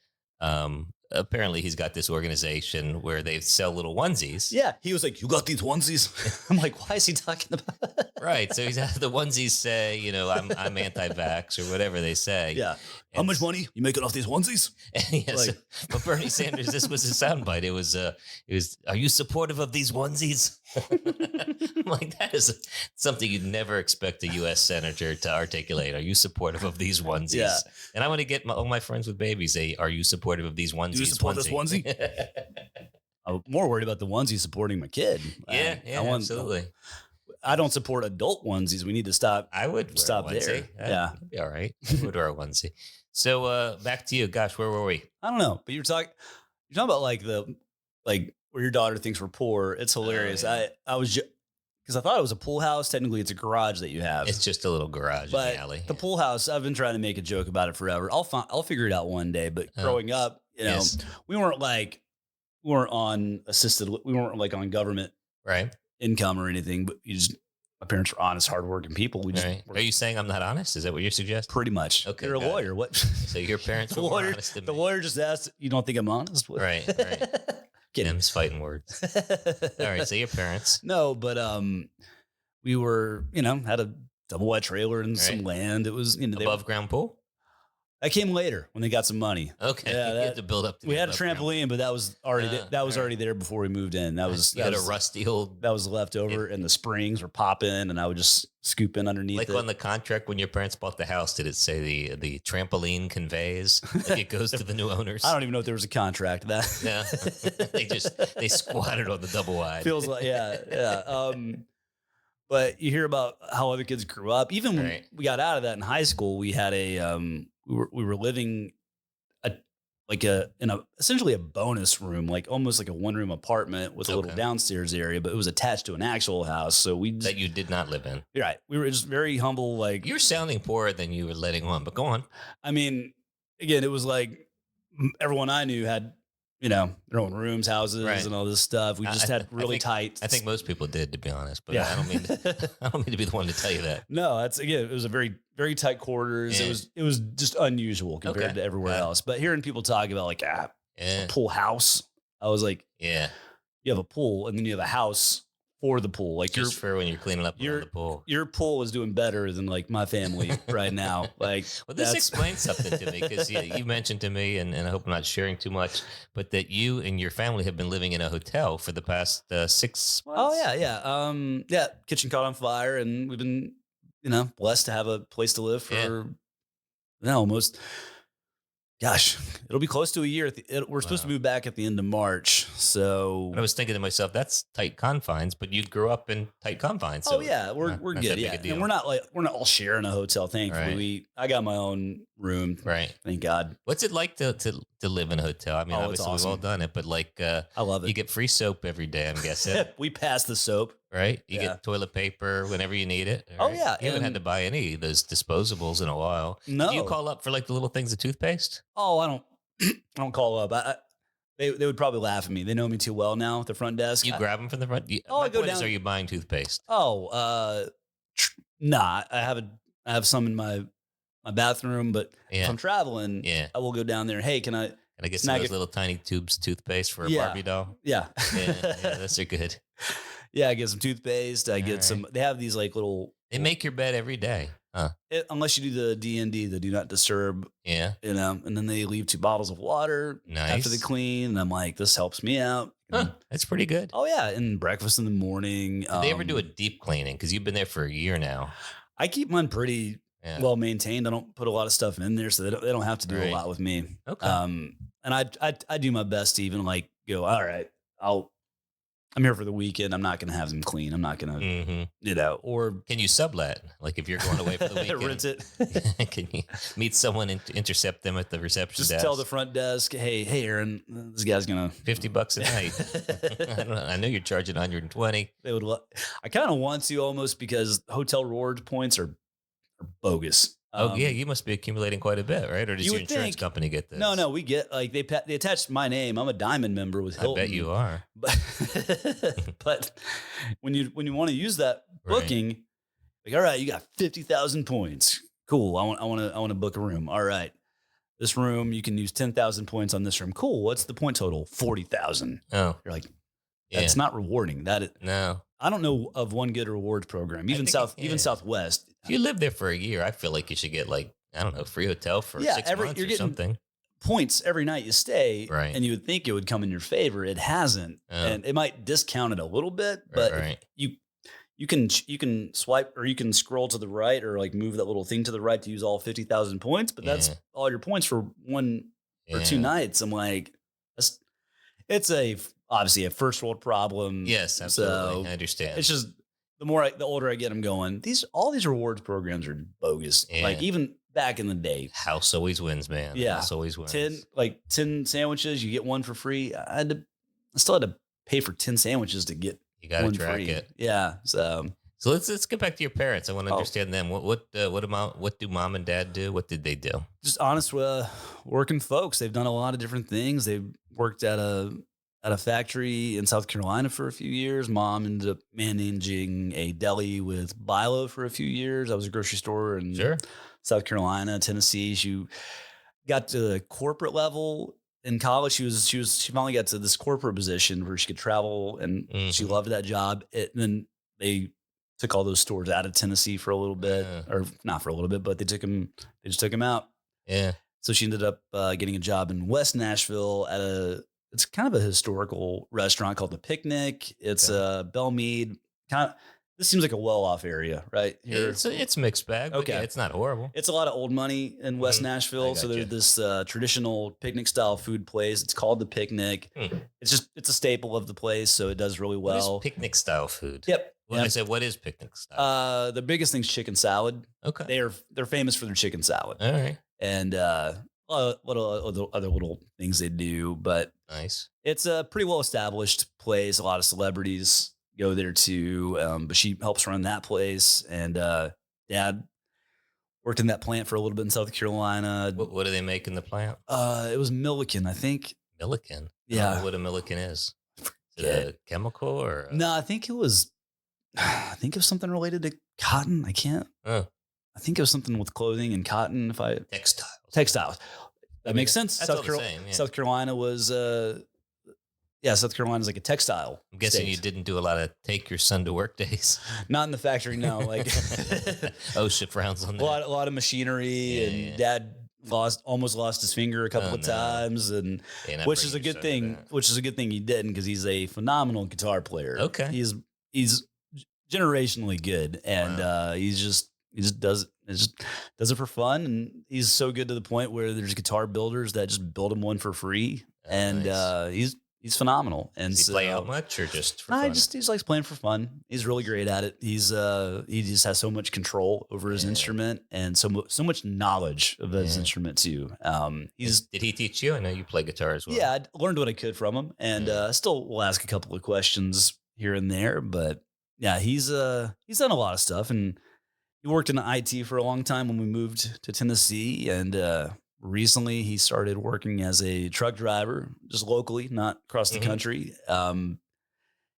apparently he's got this organization where they sell little onesies. Yeah, he was like, "You got these onesies?" I'm like, "Why is he talking about?" Right. So the onesies say, I'm anti-vax or whatever they say. Yeah. How And much money you making off these onesies? Yes, Like- but Bernie Sanders, this was his soundbite. It was, are you supportive of these onesies? I'm like, that is something you'd never expect a U.S. senator to articulate. Are you supportive of these onesies? Yeah. And I want to get all my friends with babies say, are you supportive of these onesies? Do you support this onesie? I'm more worried about the onesie supporting my kid. yeah, absolutely. I don't support adult onesies. We need to stop. I would wear Stop a onesie. there. Yeah. That'd be all right. I would wear a onesie. So back to you. Gosh, where were we? I don't know, but you're talking about like where your daughter thinks we're poor. It's hilarious. yeah. I was because I thought it was a pool house. Technically, it's a garage that you have. It's just a little garage in but the alley. the pool house, I've been trying to make a joke about it forever. I'll figure it out one day. But Oh. growing up, Yes. we weren't on assisted. We weren't like on government Right. income or anything. But my parents were honest, hardworking people. We just Right. Are you saying I'm not honest? Is that what you're suggesting? pretty much. Okay, You're a got it. lawyer. What? So your parents the were more lawyer. honest than The me. lawyer just asked. You don't think I'm honest? What? Right, right. Kidding. Them's fighting words. All right. So your parents. No, but we were had a double wide trailer and some Right. land. It was they Above ground pool? That came later when they got some money. Okay, Yeah, you had that to build up to we get had a above ground. trampoline, but that was already that was All right. already there before we moved in. That was You had a rusty old, that was left over, and the springs were popping, and I would just scoop in underneath like it. on the contract when your parents bought the house. Did it say the trampoline conveys? Like it goes to the new I owners. don't even know if there was a contract. That Yeah, they squatted on the double wide. feels like yeah. But you hear about how other kids grew up. Even when Right. we got out of that in high school, we had we were living a like a in a essentially a bonus room, like almost like a one room apartment with a little Okay. downstairs area, but it was attached to an actual house. So we just, That you did not live in. you're right. We were just very humble. Like, You're sounding poorer than you were letting on, but go on. I mean, again, it was like everyone I knew had, their own rooms, houses, Right. and all this stuff. We just had really tight. I think most people did, to be honest. But Yeah. I don't mean I don't mean to be the one to tell you that. No, that's again, it was a very, very tight quarters. Yeah. It was just unusual compared Okay. to everywhere Yeah. else. But hearing people talk about like a Yeah, pool house, I was like, yeah. you have a pool and then you have a house for the pool. Like Just for when you're cleaning up around the pool. your pool is doing better than like my family right now. Like, Well, this that's explains something to me because you mentioned to me, and I hope I'm not sharing too much, but that you and your family have been living in a hotel for the past 6 months. oh yeah. Kitchen caught on fire, and we've been, blessed to have a place to live for Yeah. almost. Gosh, it'll be close to a year. We're supposed to Wow. move back at the end of March, so And I was thinking to myself, that's tight confines, but you grew up in tight confines. So oh yeah, we're not we're that good. big Yeah, a deal. and we're not all sharing a hotel. Thankfully, Right. I got my own room. Right. Thank God. What's it like to live in a hotel? I mean, Oh, it's obviously we've all awesome. done it, but like I love you it. get free soap every day, I'm guessing. We passed the soap. Right? You Yeah. get toilet paper whenever you need it. Oh, right? yeah, You haven't had and- to buy any of those disposables in a while. Do you No. call up for like the little things of toothpaste? Oh, I don't. I don't call up. They would probably laugh at me. They know me too well now at the front desk. You grab them from the front? Oh, My I go point is, down- are you buying toothpaste? Nah. I have some in my bathroom, but if Yeah. I'm traveling, Yeah. I will go down there. Hey, can I? And I get some snag of those it- little tiny tubes toothpaste for a Yeah. Barbie doll. Yeah, Yeah, those are good. yeah. I get some toothpaste. I get Alright. some. They have these like little. They make your bed every day. Huh. Unless you do the DND, the do not disturb, Yeah. and then they leave 2 bottles of water after they Nice. clean, and I'm like, this helps me out. Huh. That's pretty good. Oh yeah, and breakfast in the morning. Did they ever do a deep cleaning? Because you've been there for a year now. I keep mine pretty Yeah. well maintained. I don't put a lot of stuff in there, so they don't have to do Right. a lot with me. Okay. And I do my best to even like go, all right, I'm here for the weekend. I'm not going to have them clean. I'm not going to, hmm or Can you sublet? Like if you're going away for the weekend, rinse it. can you meet someone and intercept them at the reception Just desk? tell the front desk, hey, Aaron, this guy's going to. $50 a night. I don't know. I know you're charging 120. They would. I kind of want to almost because hotel reward points are bogus. Oh yeah, you must be accumulating quite a bit, right? Or does you your would insurance think- company get this? No, we get like they attached my name. I'm a diamond member with I Hilton. bet you are. But when you want to use that Right. booking, like, all right, you got 50,000 points. Cool. I want to book a room. All right. This room, you can use 10,000 points on this room. Cool. What's the point total? 40,000. Oh, You're like, yeah. that's not rewarding. No. I don't know of one good rewards program. Even think Southwest. If you live there for a year, I feel like you should get like, I don't know, free hotel for Yeah, 6 months you're or getting- something. Points every night you stay, Right. and you would think it would come in your favor. It hasn't, Oh. and it might discount it a little bit, but Right. you can swipe or you can scroll to the right or like move that little thing to the right to use all 50,000 points, but that's Yeah. all your points for one or 2 Yeah. nights. I'm like, it's obviously a first world problem. Yes, absolutely. So I understand. it's just the older I get, I'm going, all these rewards programs are bogus. Yeah. Like even back in the day, House always wins, man. Yeah. House always wins. 10 sandwiches, you get one for free. I still had to pay for 10 sandwiches to get You got to one track free. it. Yeah. So So let's get back to your parents. I want to Oh. understand them. What do mom and dad do? What did they do? just honest working folks. They've done a lot of different things. They've worked at a factory in South Carolina for a few years. Mom ended up managing a deli with Bilo for a few years. I was a grocery store in Sure. South Carolina, Tennessee. She got to the corporate level in college. She finally got to this corporate position where she could travel, and she Mhm. loved that job. And then they took all those stores out of Tennessee for a little bit, Yeah. or not for a little bit, but they just took them out. Yeah. So she ended up getting a job in West Nashville at it's kind of a historical restaurant called The Picnic. It's Okay. Belmead. Kind of, this seems like a well off area right here. It's a mixed bag, but yeah, Okay. it's not horrible. It's a lot of old money in West Mhm. I Nashville. So got there's you. this traditional picnic style food place. It's called The Picnic. Hmm. It's a staple of the place. So it does really What is well. picnic style food? Yep. Well, I Yep. said, what is picnic style? The biggest thing's chicken salad. Okay. They're famous for their chicken salad All right. and little other little things they do, but Nice. it's a pretty well established place. A lot of celebrities go there too. But she helps run that place, and dad worked in that plant for a little bit in South Carolina. What do they make in the plant? It was Milliken, I think. Milliken. I don't know Yeah, what a milliken is. Is yeah. it a chemical or No, I think it was. I think it was something related to cotton. I can't. oh, I think it was something with clothing and cotton. If I textiles? textiles, I that mean, makes sense. that's all the same. Yeah. South Carolina was. Yeah, South Carolina's like a textile. I'm guessing you state. didn't do a lot of take your son to work days. Not in the factory, no. Like OSHA frowns on that. a lot of machinery, Yeah, and yeah. dad almost lost his finger a couple Oh, of no. times, and Yeah, not which is bringing a your good son to thing. that. Which is a good thing he didn't, because he's a phenomenal guitar player. Okay. He's generationally good, and Wow. he just does it for fun, and he's so good to the point where there's guitar builders that just build him one for free, Oh, and nice. he's phenomenal. And Does he so play out much or just for I fun? just he just likes playing for fun. He's really great at it. He just has so much control over his Yeah. instrument, and so much knowledge of his Yeah. instrument too. Did he teach you? I know you play guitar as well. Yeah, I learned what I could from him, and Yeah. still will ask a couple of questions here and there. But yeah, he's done a lot of stuff, and he worked in IT for a long time when we moved to Tennessee, and recently he started working as a truck driver, just locally, not across the Mhm. country.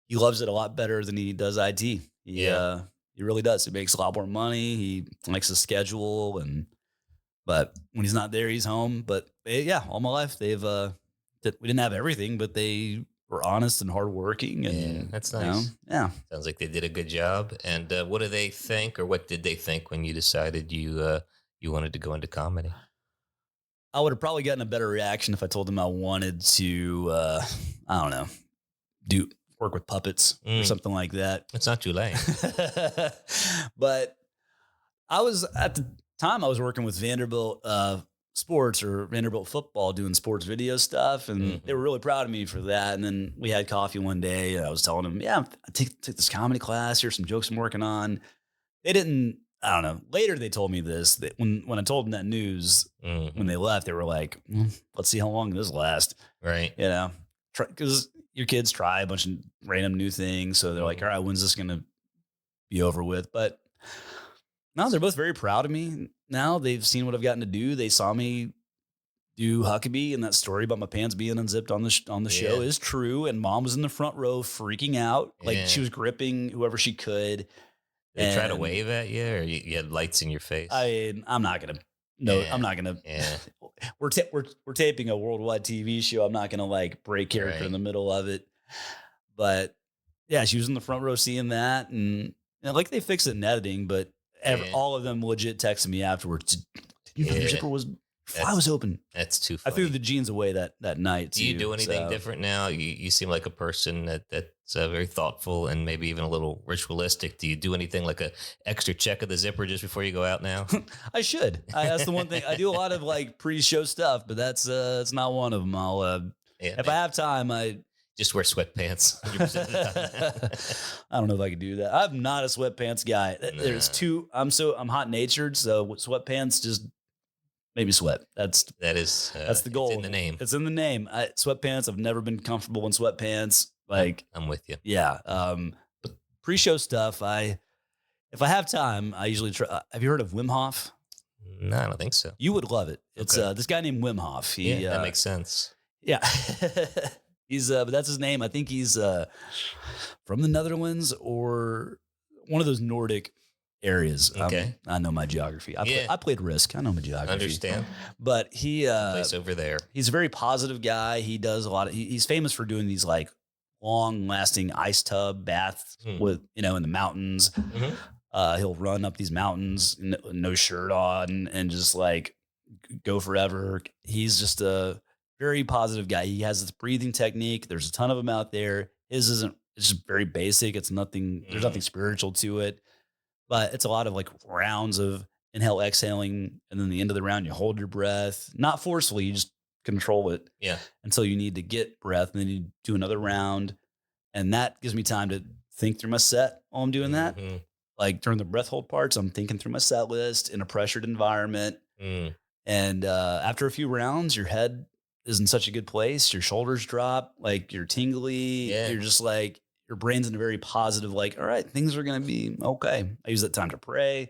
He loves it a lot better than he does IT. Yeah. He really does. He makes a lot more money. He likes the schedule, but when he's not there, he's home. But yeah, all my life we didn't have everything, but they were honest and hardworking, and Yeah, that's you know, nice. yeah. Sounds like they did a good job. And what do they think, or what did they think when you decided you wanted to go into comedy? I would have probably gotten a better reaction if I told them I wanted to, I don't know, do work with puppets or Mm. something like that. It's not too late. But I was at the time I was working with Vanderbilt sports, or Vanderbilt football, doing sports video stuff, and they Mhm. were really proud of me for that. And then we had coffee one day, and I was telling them, "Yeah, I take this comedy class. Here's some jokes I'm working on." They didn't. I don't know. Later, they told me this, that when I told them that news Mhm. when they left, they were like, "Let's see how long this lasts." Right. You know, because your kids try a bunch of random new things, so they're like, Mhm. "All right, when's this going to be over with?" But no, they're both very proud of me. Now they've seen what I've gotten to do. They saw me do Huckabee, and that story about my pants being unzipped on the show Yeah. is true. And mom was in the front row freaking out, like Yeah. she was gripping whoever she could. Did they try to And wave at you, or you had lights in your face? I'm not gonna. No, Yeah. I'm not gonna. Yeah. We're taping a worldwide TV show. I'm not gonna like break character in Right. the middle of it. But yeah, she was in the front row seeing that, and like they fix it in editing, but Yeah. all of them legit texted me afterwards. Did you know your Yeah. zipper was fly That's was open? That's too I funny. threw the jeans away that night. Do you too, do anything so. different now? You seem like a person that's very thoughtful and maybe even a little ritualistic. Do you do anything like a extra check of the zipper just before you go out now? I should. That's the one thing I do. A lot of like pre-show stuff, but that's it's not one of them. I'll Yeah, if I have time, I just wear sweatpants 100% of the time. I don't know if I could do that. I'm not a sweatpants guy. There's Nah. two. I'm hot natured, so sweatpants just make me sweat. That's That's the goal. It's in the name. It's in the name. Sweatpants. I've never been comfortable in sweatpants. Like, I'm with you. yeah. But pre-show stuff. If I have time, I usually try. Have you heard of Wim Hof? No, I don't think so. You would love it. It's Okay. This guy named Wim Hof. He, Yeah, that makes sense. yeah. He's but that's his name. I think he's from the Netherlands or one of those Nordic areas. Okay. I know my geography. Yeah. I played Risk. I know my geography. Understand? But Place over there. he's a very positive guy. He does a lot of. He's famous for doing these like long lasting ice tub baths Hmm. with in the mountains. Mhm. He'll run up these mountains, no shirt on, and just like go forever. He's just a very positive guy. He has this breathing technique. There's a ton of them out there. His isn't, it's just very basic. It's nothing, there's Mhm. nothing spiritual to it, but it's a lot of like rounds of inhale, exhaling. And then the end of the round, you hold your breath, not forcefully, you just control it Yeah. until you need to get breath. And then you do another round. And that gives me time to think through my set while I'm doing that. Mhm. Like during the breath hold parts, I'm thinking through my set list in a pressured environment. Mm. And after a few rounds, your head is in such a good place. Your shoulders drop, like you're tingly. Yeah. You're just like, your brain's in a very positive, like, all right, things are going to be okay. I use that time to pray.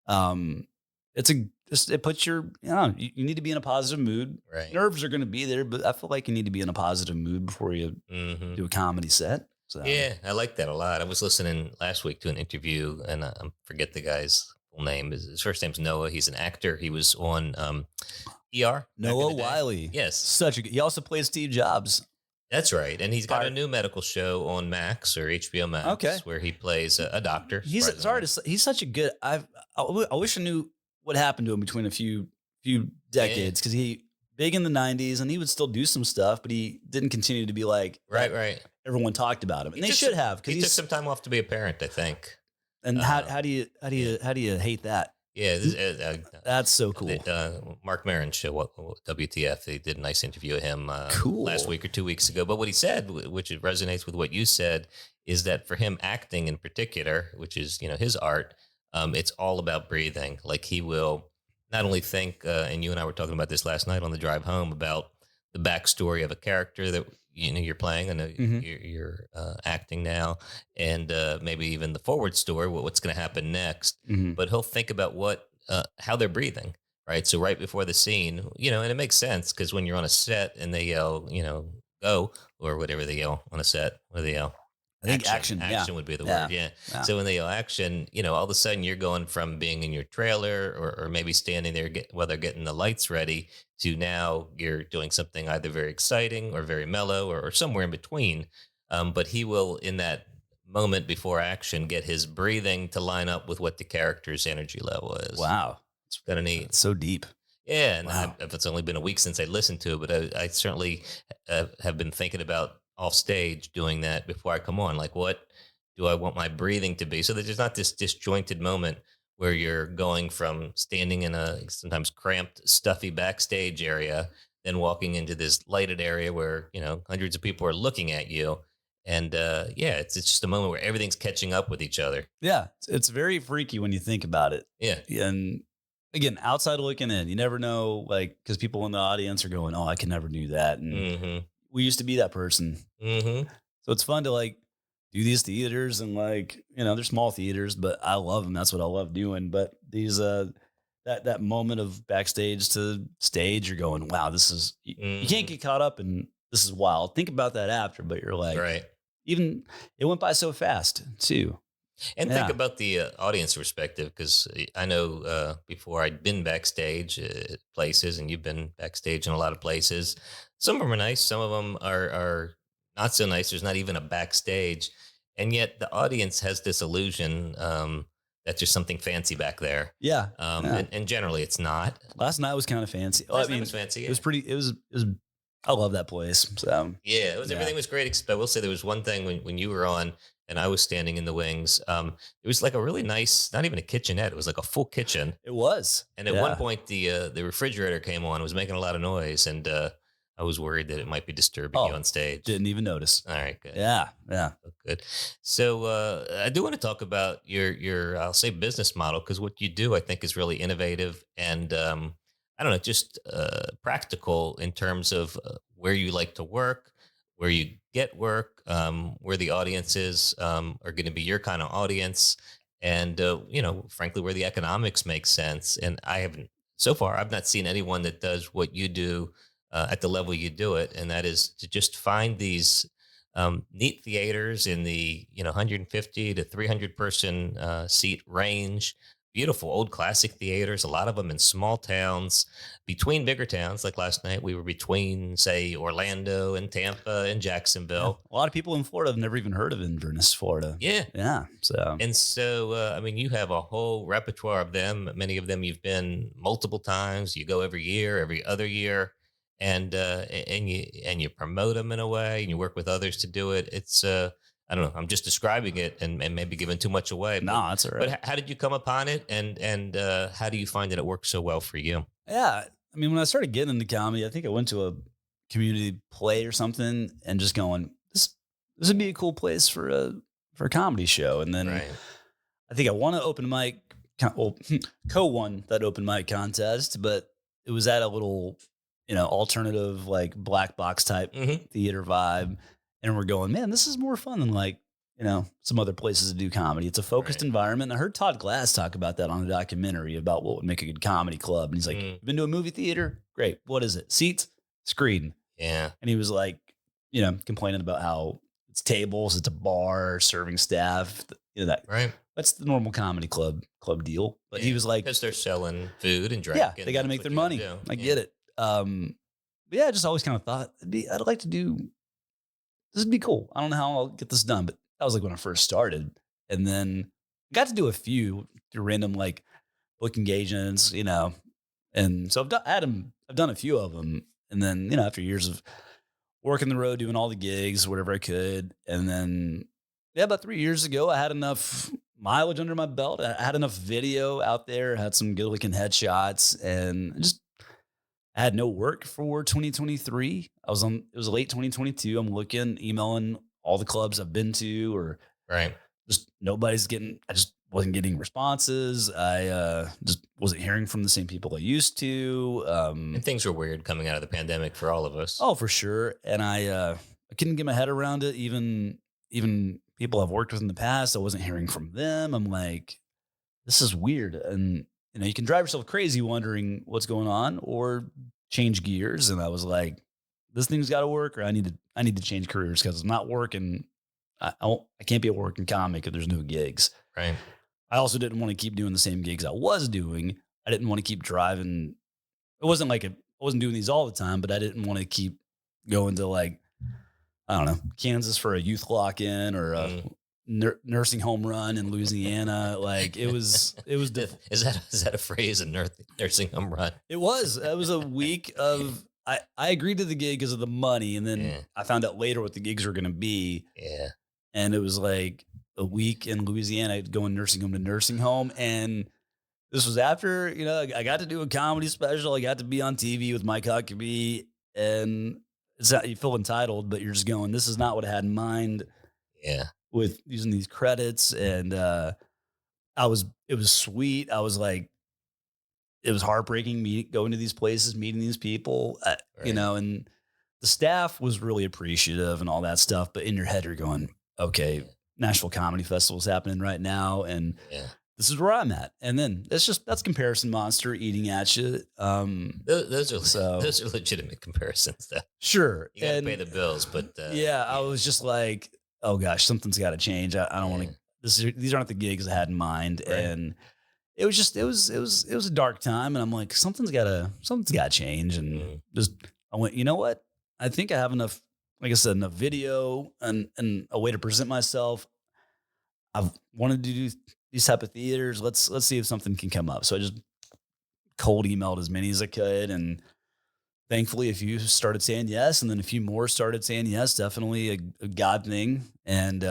Um, it's a, just, it puts your, you need to be in a positive mood. Right. Nerves are going to be there, but I feel like you need to be in a positive mood before you Mhm. do a comedy set. So, Yeah, I like that a lot. I was listening last week to an interview, and I forget the guy's full name. His first name's Noah. He's an actor. He was on ER back in Noah the day. Wiley, Yes, such a good, he also played Steve Jobs. that's right. And he's got a Fire. new medical show on Max or HBO Okay. Max where he plays a doctor. He's sorry Surprisingly, to say, he's such a good. I wish I knew what happened to him between a few yeah, decades because he big in the '90s and he would still do some stuff, but he didn't continue to be like right, that. right. Everyone talked about him, He and they took should some. have because He took he's. some time off to be a parent, I think. And Uh, yeah, how do you hate that? yeah. That's so cool. Mark Maron's show, WTF? They did a nice interview of him last Cool. week or 2 weeks ago. But what he said, which resonates with what you said, is that for him, acting in particular, which is his art, it's all about breathing. Like he will not only think, and you and I were talking about this last night on the drive home about the backstory of a character that you're playing and Hmm. you're acting now, and maybe even the forward story, what's going to happen next. Hmm. But he'll think about how they're breathing, right? So right before the scene, and it makes sense because when you're on a set and they yell, go or whatever they yell on a set, what do they yell? I think Action. action. Yeah. Action would be the word. Yeah. Yeah. Yeah. So when they yell action, all of a sudden you're going from being in your trailer or maybe standing there while they're getting the lights ready to now you're doing something either very exciting or very mellow or somewhere in between. But he will, in that moment before action, get his breathing to line up with what the character's energy level is. Wow. Kind of neat. That's so deep. Yeah, and Wow. if it's only been a week since I listened to it, but I certainly have been thinking about off stage doing that before I come on. Like, what do I want my breathing to be? So that there's not this disjointed moment where you're going from standing in a sometimes cramped, stuffy backstage area, then walking into this lighted area where hundreds of people are looking at you, and yeah, it's just a moment where everything's catching up with each other. Yeah. It's very freaky when you think about it. Yeah. And again, outside looking in, you never know, like, because people in the audience are going, "Oh, I can never do that," and Mm-hmm. we used to be that person. Mm-hmm. So it's fun to like do these theaters and like they're small theaters, but I love them. That's what I love doing. But these that moment of backstage to stage, you're going, "Wow, this is you can't Mm-hmm. get caught up in this is wild." Think about that after, but you're like, Right. even it went by so fast too. And think Yeah, about the audience perspective, because I know before I'd been backstage at places, and you've been backstage in a lot of places. Some of them are nice, some of them are not so nice. There's not even a backstage, and yet the audience has this illusion that there's something fancy back there, yeah, yeah. and generally it's not. Last night was kind of fancy. Oh, I Last night mean, was fancy, it yeah. was pretty. It was. I love that place. So Yeah, it was yeah, everything was great. I will say there was one thing when you were on and I was standing in the wings. It was like a really nice, not even a kitchenette. It was like a full kitchen. it was. And at one Yeah, point, the refrigerator came on. It was making a lot of noise, and I was worried that it might be disturbing you oh, on stage. didn't even notice. All right, good, Yeah, yeah. good. So I do want to talk about your I'll say business model, because what you do I think is really innovative and I don't know, just practical in terms of where you like to work, where you get work, where the audiences are going to be your kind of audience, and frankly, where the economics make sense. And I haven't so far. I've not seen anyone that does what you do at the level you do it, and that is to just find these neat theaters in the 150 to 300 person seat range. beautiful old classic theaters, a lot of them in small towns, between bigger towns. Like last night, we were between, say, Orlando and Tampa and Yeah. Jacksonville. A lot of people in Florida have never even heard of Inverness, Florida. Yeah. Yeah. So And so, I mean, you have a whole repertoire of them. Many of them you've been multiple times. You go every year, every other year, and you promote them in a way, and you work with others to do it. It's I don't know. I'm just describing it and maybe giving too much away. no, that's all But right. how did you come upon it, and how do you find that it works so well for you? Yeah. I mean, when I started getting into comedy, I think I went to a community play or something and just going, this would be a cool place for a comedy show. And then Right. I think I won an open mic, well, co-won that open mic contest, but it was at a little, alternative like black box type Hmm. theater vibe. And we're going, man, this is more fun than like, some other places to do comedy. It's a focused Right. environment. I heard Todd Glass talk about that on a documentary about what would make a good comedy club. And he's like, Mm, been to a movie theater? Great. What is it? Seats, screen. yeah. And he was like, complaining about how it's tables, it's a bar, serving staff, Right. that's the normal comedy club deal. But he was like, Because they're selling food and drink, yeah, and they got to that's make what their you got to money. do. I Yeah. get it. But yeah, I just always kind of thought I'd like to do this would be cool. I don't know how I'll get this done, but that was like when I first started. And then got to do a few through random like book engagements, and so I've done a few of them. And then, after years of working the road, doing all the gigs, whatever I could. And then, yeah, about 3 years ago, I had enough mileage under my belt. I had enough video out there, had some good looking headshots, and I had no work for 2023. It was late 2022. I'm looking, emailing all the clubs I've been to, or Right. just I just wasn't getting responses. I just wasn't hearing from the same people I used to. And things were weird coming out of the pandemic for all of us. Oh, for sure. And I couldn't get my head around it. Even people I've worked with in the past, I wasn't hearing from them. I'm like, this is weird. And you can drive yourself crazy wondering what's going on or change gears. And I was like, this thing's got to work, or I need to change careers because it's not working. I can't be a working comic if there's no gigs. Right. I also didn't want to keep doing the same gigs I was doing. I didn't want to keep driving. It wasn't like I wasn't doing these all the time, but I didn't want to keep going to like, I don't know, Kansas for a youth lock in or a Mm. nursing home run in Louisiana. Like Is that a phrase? A nursing home run? it was a week of, I agreed to the gig because of the money. And then Yeah. I found out later what the gigs were going to be. Yeah. And it was like a week in Louisiana, going nursing home to nursing home. And this was after, I got to do a comedy special. I got to be on TV with Mike Huckabee, and it's not, you feel entitled, but you're just going, this is not what I had in mind Yeah. with using these credits. And it was sweet. I was like, it was heartbreaking going to these places, meeting these people, Right. and the staff was really appreciative and all that stuff. But in your head, you're going, okay, Yeah. Nashville Comedy Festival is happening right now. And Yeah. this is where I'm at. And then that's comparison monster eating at you. Those are So those are legitimate comparisons. Though. sure. You got to And pay the bills, but yeah, I was just like, oh gosh, something's got to change. I don't want yeah. to, these aren't the gigs I had in mind. Right. And it was just, it was a dark time. And I'm like, something's gotta change. And Mm. just, I went, you know what? I think I have enough, like I said, enough video and a way to present myself. I've wanted to do these type of theaters. Let's see if something can come up. So I just cold emailed as many as I could, and thankfully a few started saying yes, and then a few more started saying yes. Definitely a God thing. And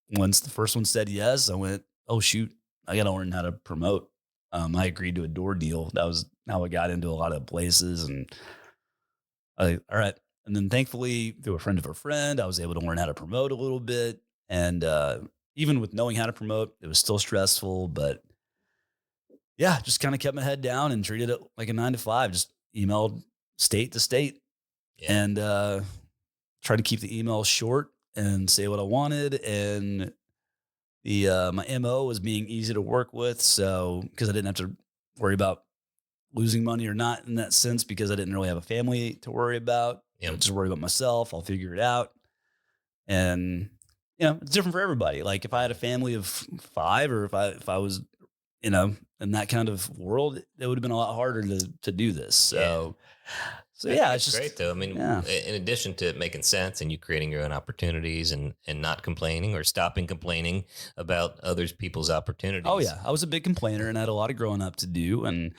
once the first one said yes, I went, oh shoot, I got to learn how to promote. I agreed to a door deal. That was how I got into a lot of places, and all right. And then thankfully, through a friend of a friend, I was able to learn how to promote a little bit. And even with knowing how to promote, it was still stressful. But yeah, just kind of kept my head down and treated it like a 9 to 5. Just emailed state to state, Yeah. and tried to keep the email short and say what I wanted. And the my MO was being easy to work with, so because I didn't have to worry about losing money or not in that sense, because I didn't really have a family to worry about. Yeah. Just worry about myself. I'll figure it out. And it's different for everybody. Like if I had a family of 5, or if I was in that kind of world, it would have been a lot harder to do this. Yeah. So I think yeah, it's it's great just though. I mean, yeah. in addition to making sense and you creating your own opportunities and not complaining or stopping complaining about others people's Oh opportunities. yeah, I was a big complainer and had a lot of growing up to do, and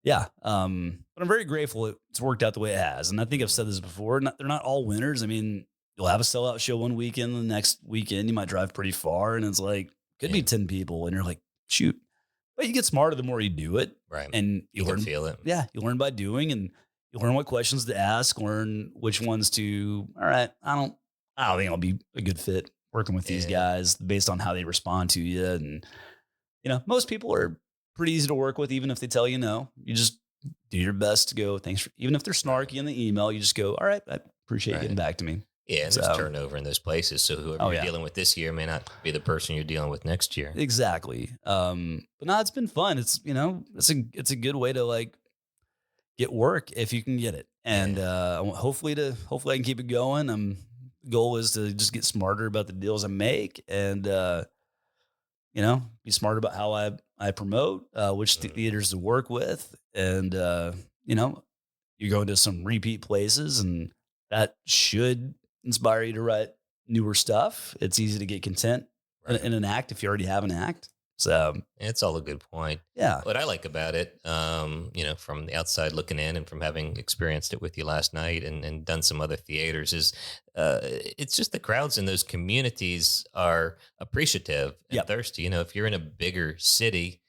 yeah, but I'm very grateful it's worked out the way it has. And I think I've said this before. They're not all winners. I mean, you'll have a sellout show one weekend, the next weekend you might drive pretty far, and it's like could be Yeah, 10 people, and you're like, shoot. But you get smarter the more you do it, right. and you You can learn. feel it. Yeah, you learn by doing, and you learn what questions to ask, learn which ones to. All right, I don't think I'll be a good fit working with these Yeah, guys based on how they respond to you, and most people are pretty easy to work with, even if they tell you no. You just do your best to go, thanks for, even if they're right, snarky in the email, you just go, all right, I appreciate you getting right. back to me. Yeah, and there's So, turnover in those places. So whoever oh you're yeah, dealing with this year may not be the person you're dealing with next year. exactly. But no, it's been fun. It's a good way to like get work if you can get it. And Yeah, hopefully I can keep it going. Goal is to just get smarter about the deals I make, and be smart about how I promote, which mm, theaters to work with. And, you go to some repeat places, and that should inspire you to write newer stuff. It's easy to get content right. in an act if you already have an act. So, It's all a good point. yeah. What I like about it, from the outside looking in and from having experienced it with you last night and done some other theaters, is it's just the crowds in those communities are appreciative and Yep. thirsty. If you're in a bigger city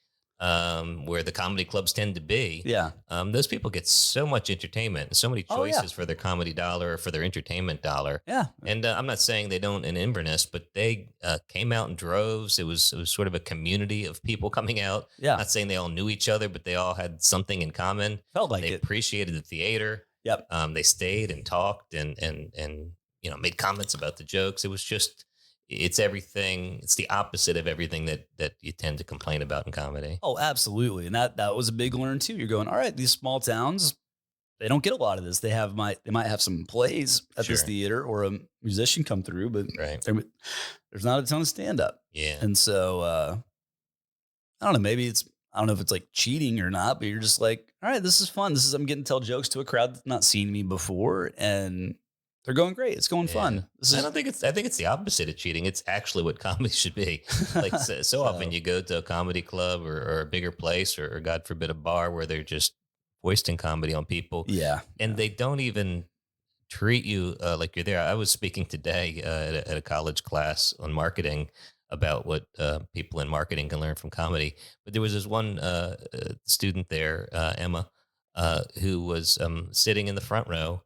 where the comedy clubs tend to be, Yeah. those people get so much entertainment and so many Oh, yeah. choices for their comedy dollar or for their entertainment dollar. Yeah. And I'm not saying they don't in Inverness, but they came out in droves. It was sort of a community of people coming out. Yeah. Not saying they all knew each other, but they all had something in common. Felt They like it. appreciated the theater. Yep. They stayed and talked and made comments about the jokes. It was just it's everything. It's the opposite of everything that you tend to complain about in comedy. Oh, absolutely. And that was a big learn too. You're going, all right, these small towns, they don't get a lot of this. They might have some plays at this Sure. theater or a musician come through, but Right. there's not a ton of stand up. Yeah. And so I don't know, I don't know if it's like cheating or not, but you're just like, all right, this is fun. I'm getting to tell jokes to a crowd that's not seen me before, and they're going great. It's going Yeah. fun. This I is don't think it's I think it's the opposite of cheating. It's actually what comedy should be. Like so often so you go to a comedy club or a bigger place or God forbid a bar where they're just foisting comedy on people yeah. and Yeah. they don't even treat you like you're there. I was speaking today at a college class on marketing about what people in marketing can learn from comedy. But there was this one student there, Emma, who was sitting in the front row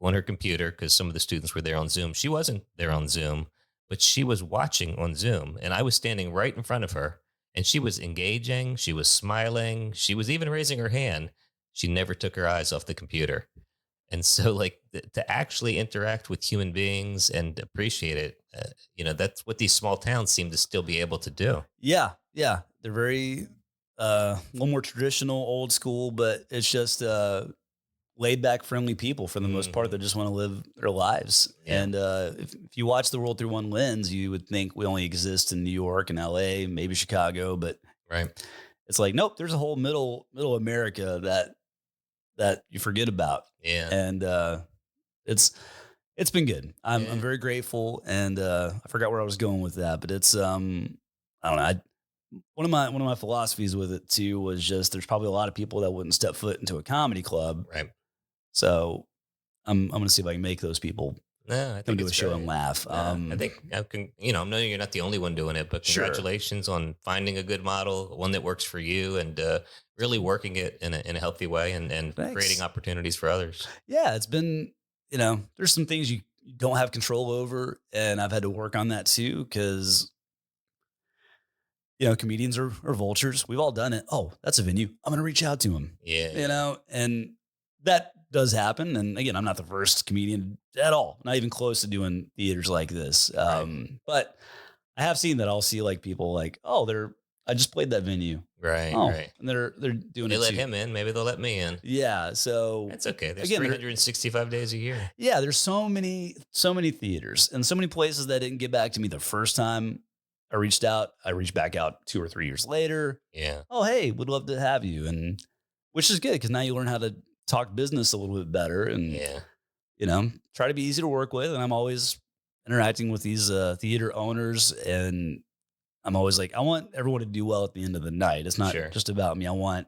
on her computer because some of the students were there on Zoom. She wasn't there on Zoom, but she was watching on Zoom. And I was standing right in front of her. And she was engaging. She was smiling. She was even raising her hand. She never took her eyes off the computer. And so, like, to actually interact with human beings and appreciate it, that's what these small towns seem to still be able to do. Yeah. Yeah. They're very a little more traditional, old school, but it's just laid back, friendly people for the most part Hmm. that just want to live their lives. Yeah, And if you watch the world through one lens, you would think we only exist in New York and LA, maybe Chicago, but right. it's like, nope, there's a whole middle America that you forget about. Yeah, And it's it's been good. I'm yeah, very grateful, and I forgot where I was going with that, but it's I don't know. One of my philosophies with it too was just there's probably a lot of people that wouldn't step foot into a comedy club. right. So I'm gonna see if I can make those people No, I come think to a it's show and great. laugh. I think I can. I know you're not the only one doing it, but Sure. congratulations on finding a good model, one that works for you, and really working it in a healthy way and creating Thanks. opportunities for others. Yeah, it's been there's some things you don't have control over, and I've had to work on that too because comedians are vultures. We've all done it. Oh, that's a venue. I'm going to reach out to him, Yeah, yeah, and that does happen. And again, I'm not the first comedian at all, not even close to doing theaters like this. right, But I have seen that. I'll see like people like, oh, I just played that venue. right, Oh, right. and they're doing They it let too. him in. Maybe they'll let me in. Yeah. So That's okay. There's again, 365 days a year. yeah, there's so many theaters and so many places that didn't get back to me the first time I reached out. I reached back out 2 or 3 years later. Yeah. Oh, hey, would love to have you, and which is good because now you learn how to talk business a little bit better, and Yeah. try to be easy to work with. And I'm always interacting with these theater owners, and I'm always like, I want everyone to do well at the end of the night. It's not Sure. just about me. I want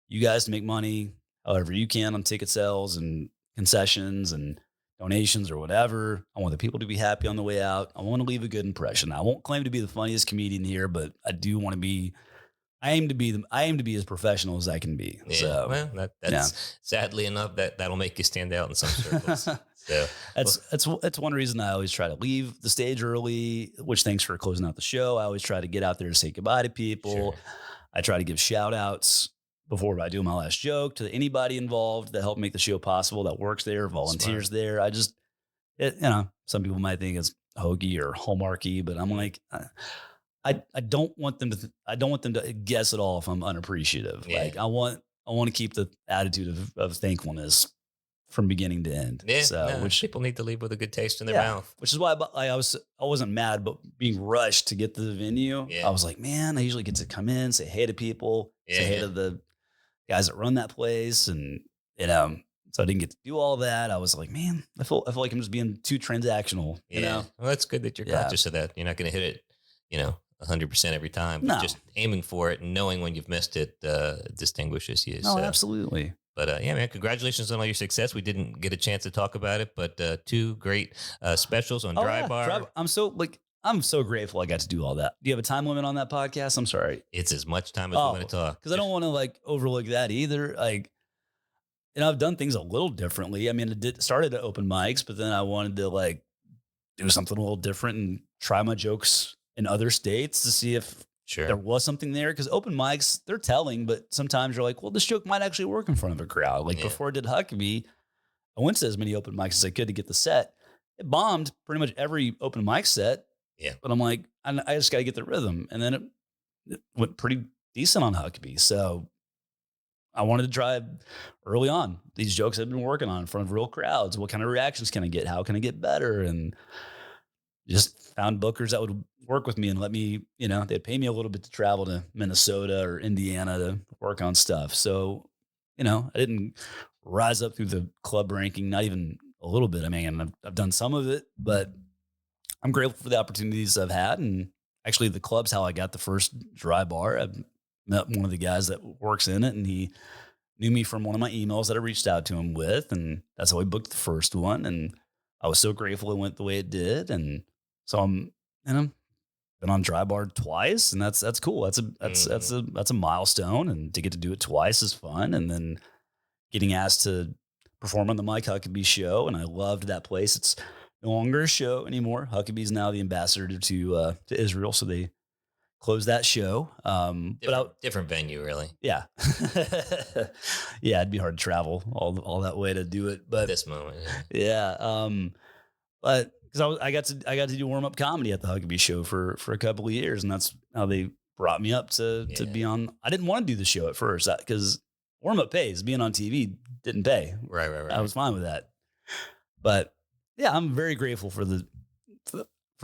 you guys to make money however you can on ticket sales and concessions and donations or whatever. I want the people to be happy on the way out. I want to leave a good impression. I won't claim to be the funniest comedian here, but I do want to be. I aim to be as professional as I can be. Yeah. So Well, yeah. that's sadly enough that'll make you stand out in some circles. So, well, That's one reason I always try to leave the stage early, which thanks for closing out the show. I always try to get out there to say goodbye to people. sure. I try to give shout outs before I do my last joke to anybody involved that helped make the show possible, that works there, Smart. volunteers there. Some people might think it's hokey or hallmarky, but I'm Mm. like, I don't want them to, I don't want them to guess at all if I'm unappreciative. Yeah. Like I want to keep the attitude of thankfulness from beginning to end. Yeah. So, No, people need to leave with a good taste in their yeah, mouth. which is why I wasn't mad, but being rushed to get to the venue, I Yeah. was like, man, I usually get to come in, say hey to people, say Yeah. hey Yeah. to the guys that run that place, and you know, so I didn't get to do all that. I was like, man, I feel like I'm just being too transactional, Yeah. Well, that's good that you're Yeah, conscious of that. You're not going to hit it, 100% every time, but no, just aiming for it and knowing when you've missed it distinguishes you. no, So, absolutely. but yeah, man, congratulations on all your success. We didn't get a chance to talk about it, but two great specials on Oh Dry yeah, Bar. I'm so grateful I got to do all that. Do you have a time limit on that podcast? I'm sorry. It's as much time as we're going Oh, to talk. because I don't want to like overlook that either. Like, I've done things a little differently. I mean, started at open mics, but then I wanted to like do something a little different and try my jokes in other states to see if there Sure. was something there. Because open mics, they're telling, but sometimes you're like, well, this joke might actually work in front of a crowd. Like Yeah. before I did Huckabee, I went to as many open mics as I could to get the set. It bombed pretty much every open mic set, Yeah. but I'm like, I just got to get the rhythm. And then it went pretty decent on Huckabee. So I wanted to try early on these jokes I've been working on in front of real crowds. What kind of reactions can I get? How can I get better? And just found bookers that would work with me and let me, they'd pay me a little bit to travel to Minnesota or Indiana to work on stuff. So, I didn't rise up through the club ranking, not even a little bit. I mean, I've done some of it, but I'm grateful for the opportunities I've had. And actually, the club's how I got the first dry bar. I met one of the guys that works in it, and he knew me from one of my emails that I reached out to him with. And that's how we booked the first one. And I was so grateful it went the way it did. And so been on dry bar twice, and that's cool. Hmm. That's a milestone, and to get to do it twice is fun. And then getting asked to perform on the Mike Huckabee show, and I loved that place. It's no longer a show anymore. Huckabee's now the ambassador to Israel, so they closed that show. Different venue, really. Yeah, yeah, it'd be hard to travel all that way to do it, At but this moment. Yeah. yeah, but because I got to do warm up comedy at the Huckabee show for a couple of years, and that's how they brought me up to Yeah. be on. I didn't want to do the show at first because warm up pays. Being on TV didn't pay. Right. Right. I Right. was fine with that, but yeah, I'm very grateful for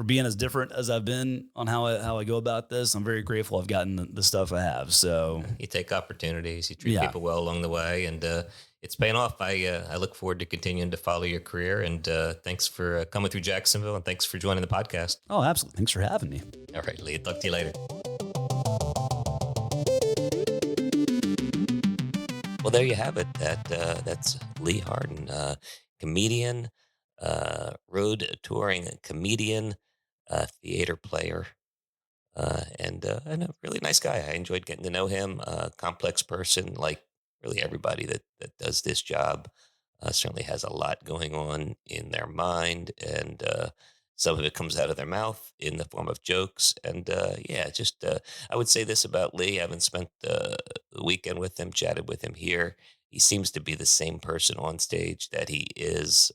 being as different as I've been on how I go about this. I'm very grateful I've gotten the stuff I have. So You take opportunities. You treat yeah. people well along the way, and it's paying off. I look forward to continuing to follow your career. And thanks for coming through Jacksonville, and thanks for joining the podcast. Oh, absolutely. Thanks for having me. All right, Lee. Talk to you later. Well, there you have it. That's Lee Hardin, comedian, road touring comedian, theater player, and a really nice guy. I enjoyed getting to know him. Complex person, like really everybody that does this job. Certainly has a lot going on in their mind, and some of it comes out of their mouth in the form of jokes. And yeah, just I would say this about Lee. I haven't spent the weekend with him, chatted with him here. He seems to be the same person on stage that he is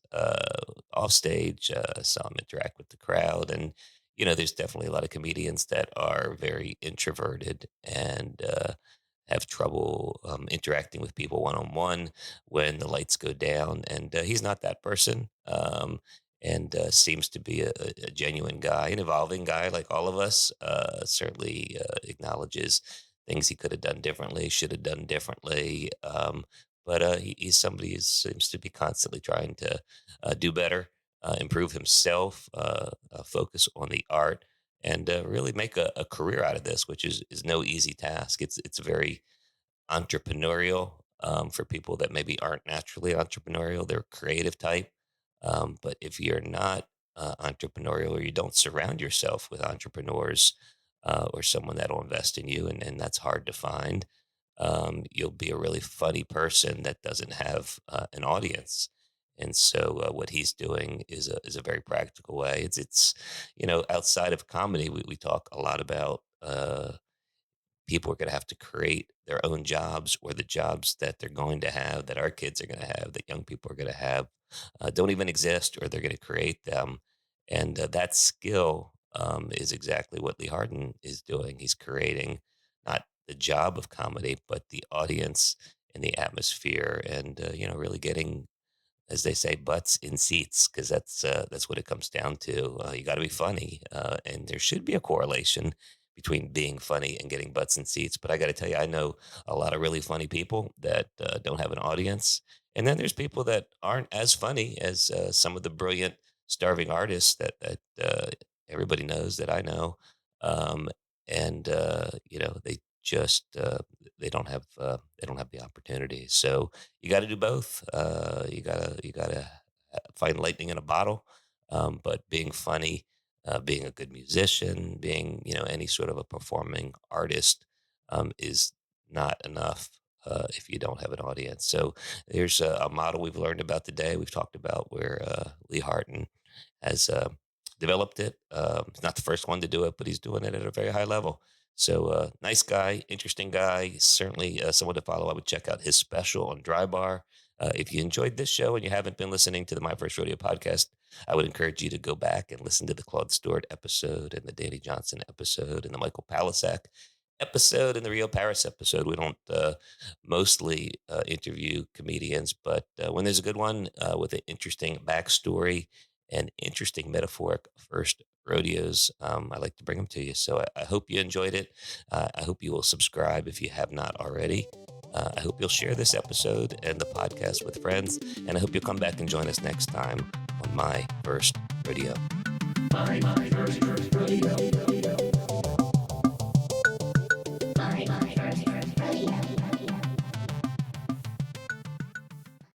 off stage. Saw him interact with the crowd, and there's definitely a lot of comedians that are very introverted and have trouble interacting with people one on one when the lights go down. And he's not that person. and seems to be a genuine guy, an evolving guy like all of us. Certainly acknowledges things he could have done differently, should have done differently. But he's somebody who seems to be constantly trying to do better, improve himself, focus on the art, and really make a career out of this, which is no easy task. It's very entrepreneurial for people that maybe aren't naturally entrepreneurial. They're creative type. But if you're not entrepreneurial, or you don't surround yourself with entrepreneurs or someone that'll invest in you, and that's hard to find, you'll be a really funny person that doesn't have an audience. And so, what he's doing is a very practical way. It's outside of comedy, we talk a lot about people are going to have to create their own jobs, or the jobs that they're going to have, that our kids are going to have, that young people are going to have, don't even exist, or they're going to create them. And that skill is exactly what Lee Hardin is doing. He's creating not the job of comedy, but the audience and the atmosphere, and really getting, as they say, butts in seats, because that's what it comes down to. You got to be funny, and there should be a correlation between being funny and getting butts in seats. But I got to tell you, I know a lot of really funny people that don't have an audience, and then there's people that aren't as funny as some of the brilliant starving artists that everybody knows, that I know, um, and they just they don't have the opportunity. So you got to do both. You gotta find lightning in a bottle. But being funny, being a good musician, being any sort of a performing artist is not enough if you don't have an audience. So there's a model we've learned about today. We've talked about where Lee Harton has developed it. He's not the first one to do it, but he's doing it at a very high level. So, nice guy, interesting guy. Certainly someone to follow. I would check out his special on DryBar. If you enjoyed this show and you haven't been listening to the My First Rodeo podcast, I would encourage you to go back and listen to the Claude Stewart episode, and the Danny Johnson episode, and the Michael Palisak episode, and the Rio Paris episode. We don't mostly interview comedians, but when there's a good one with an interesting backstory and interesting metaphoric first rodeos, I like to bring them to you. So I hope you enjoyed it. I hope you will subscribe if you have not already. I hope you'll share this episode and the podcast with friends. And I hope you'll come back and join us next time on My First Rodeo. My first rodeo. My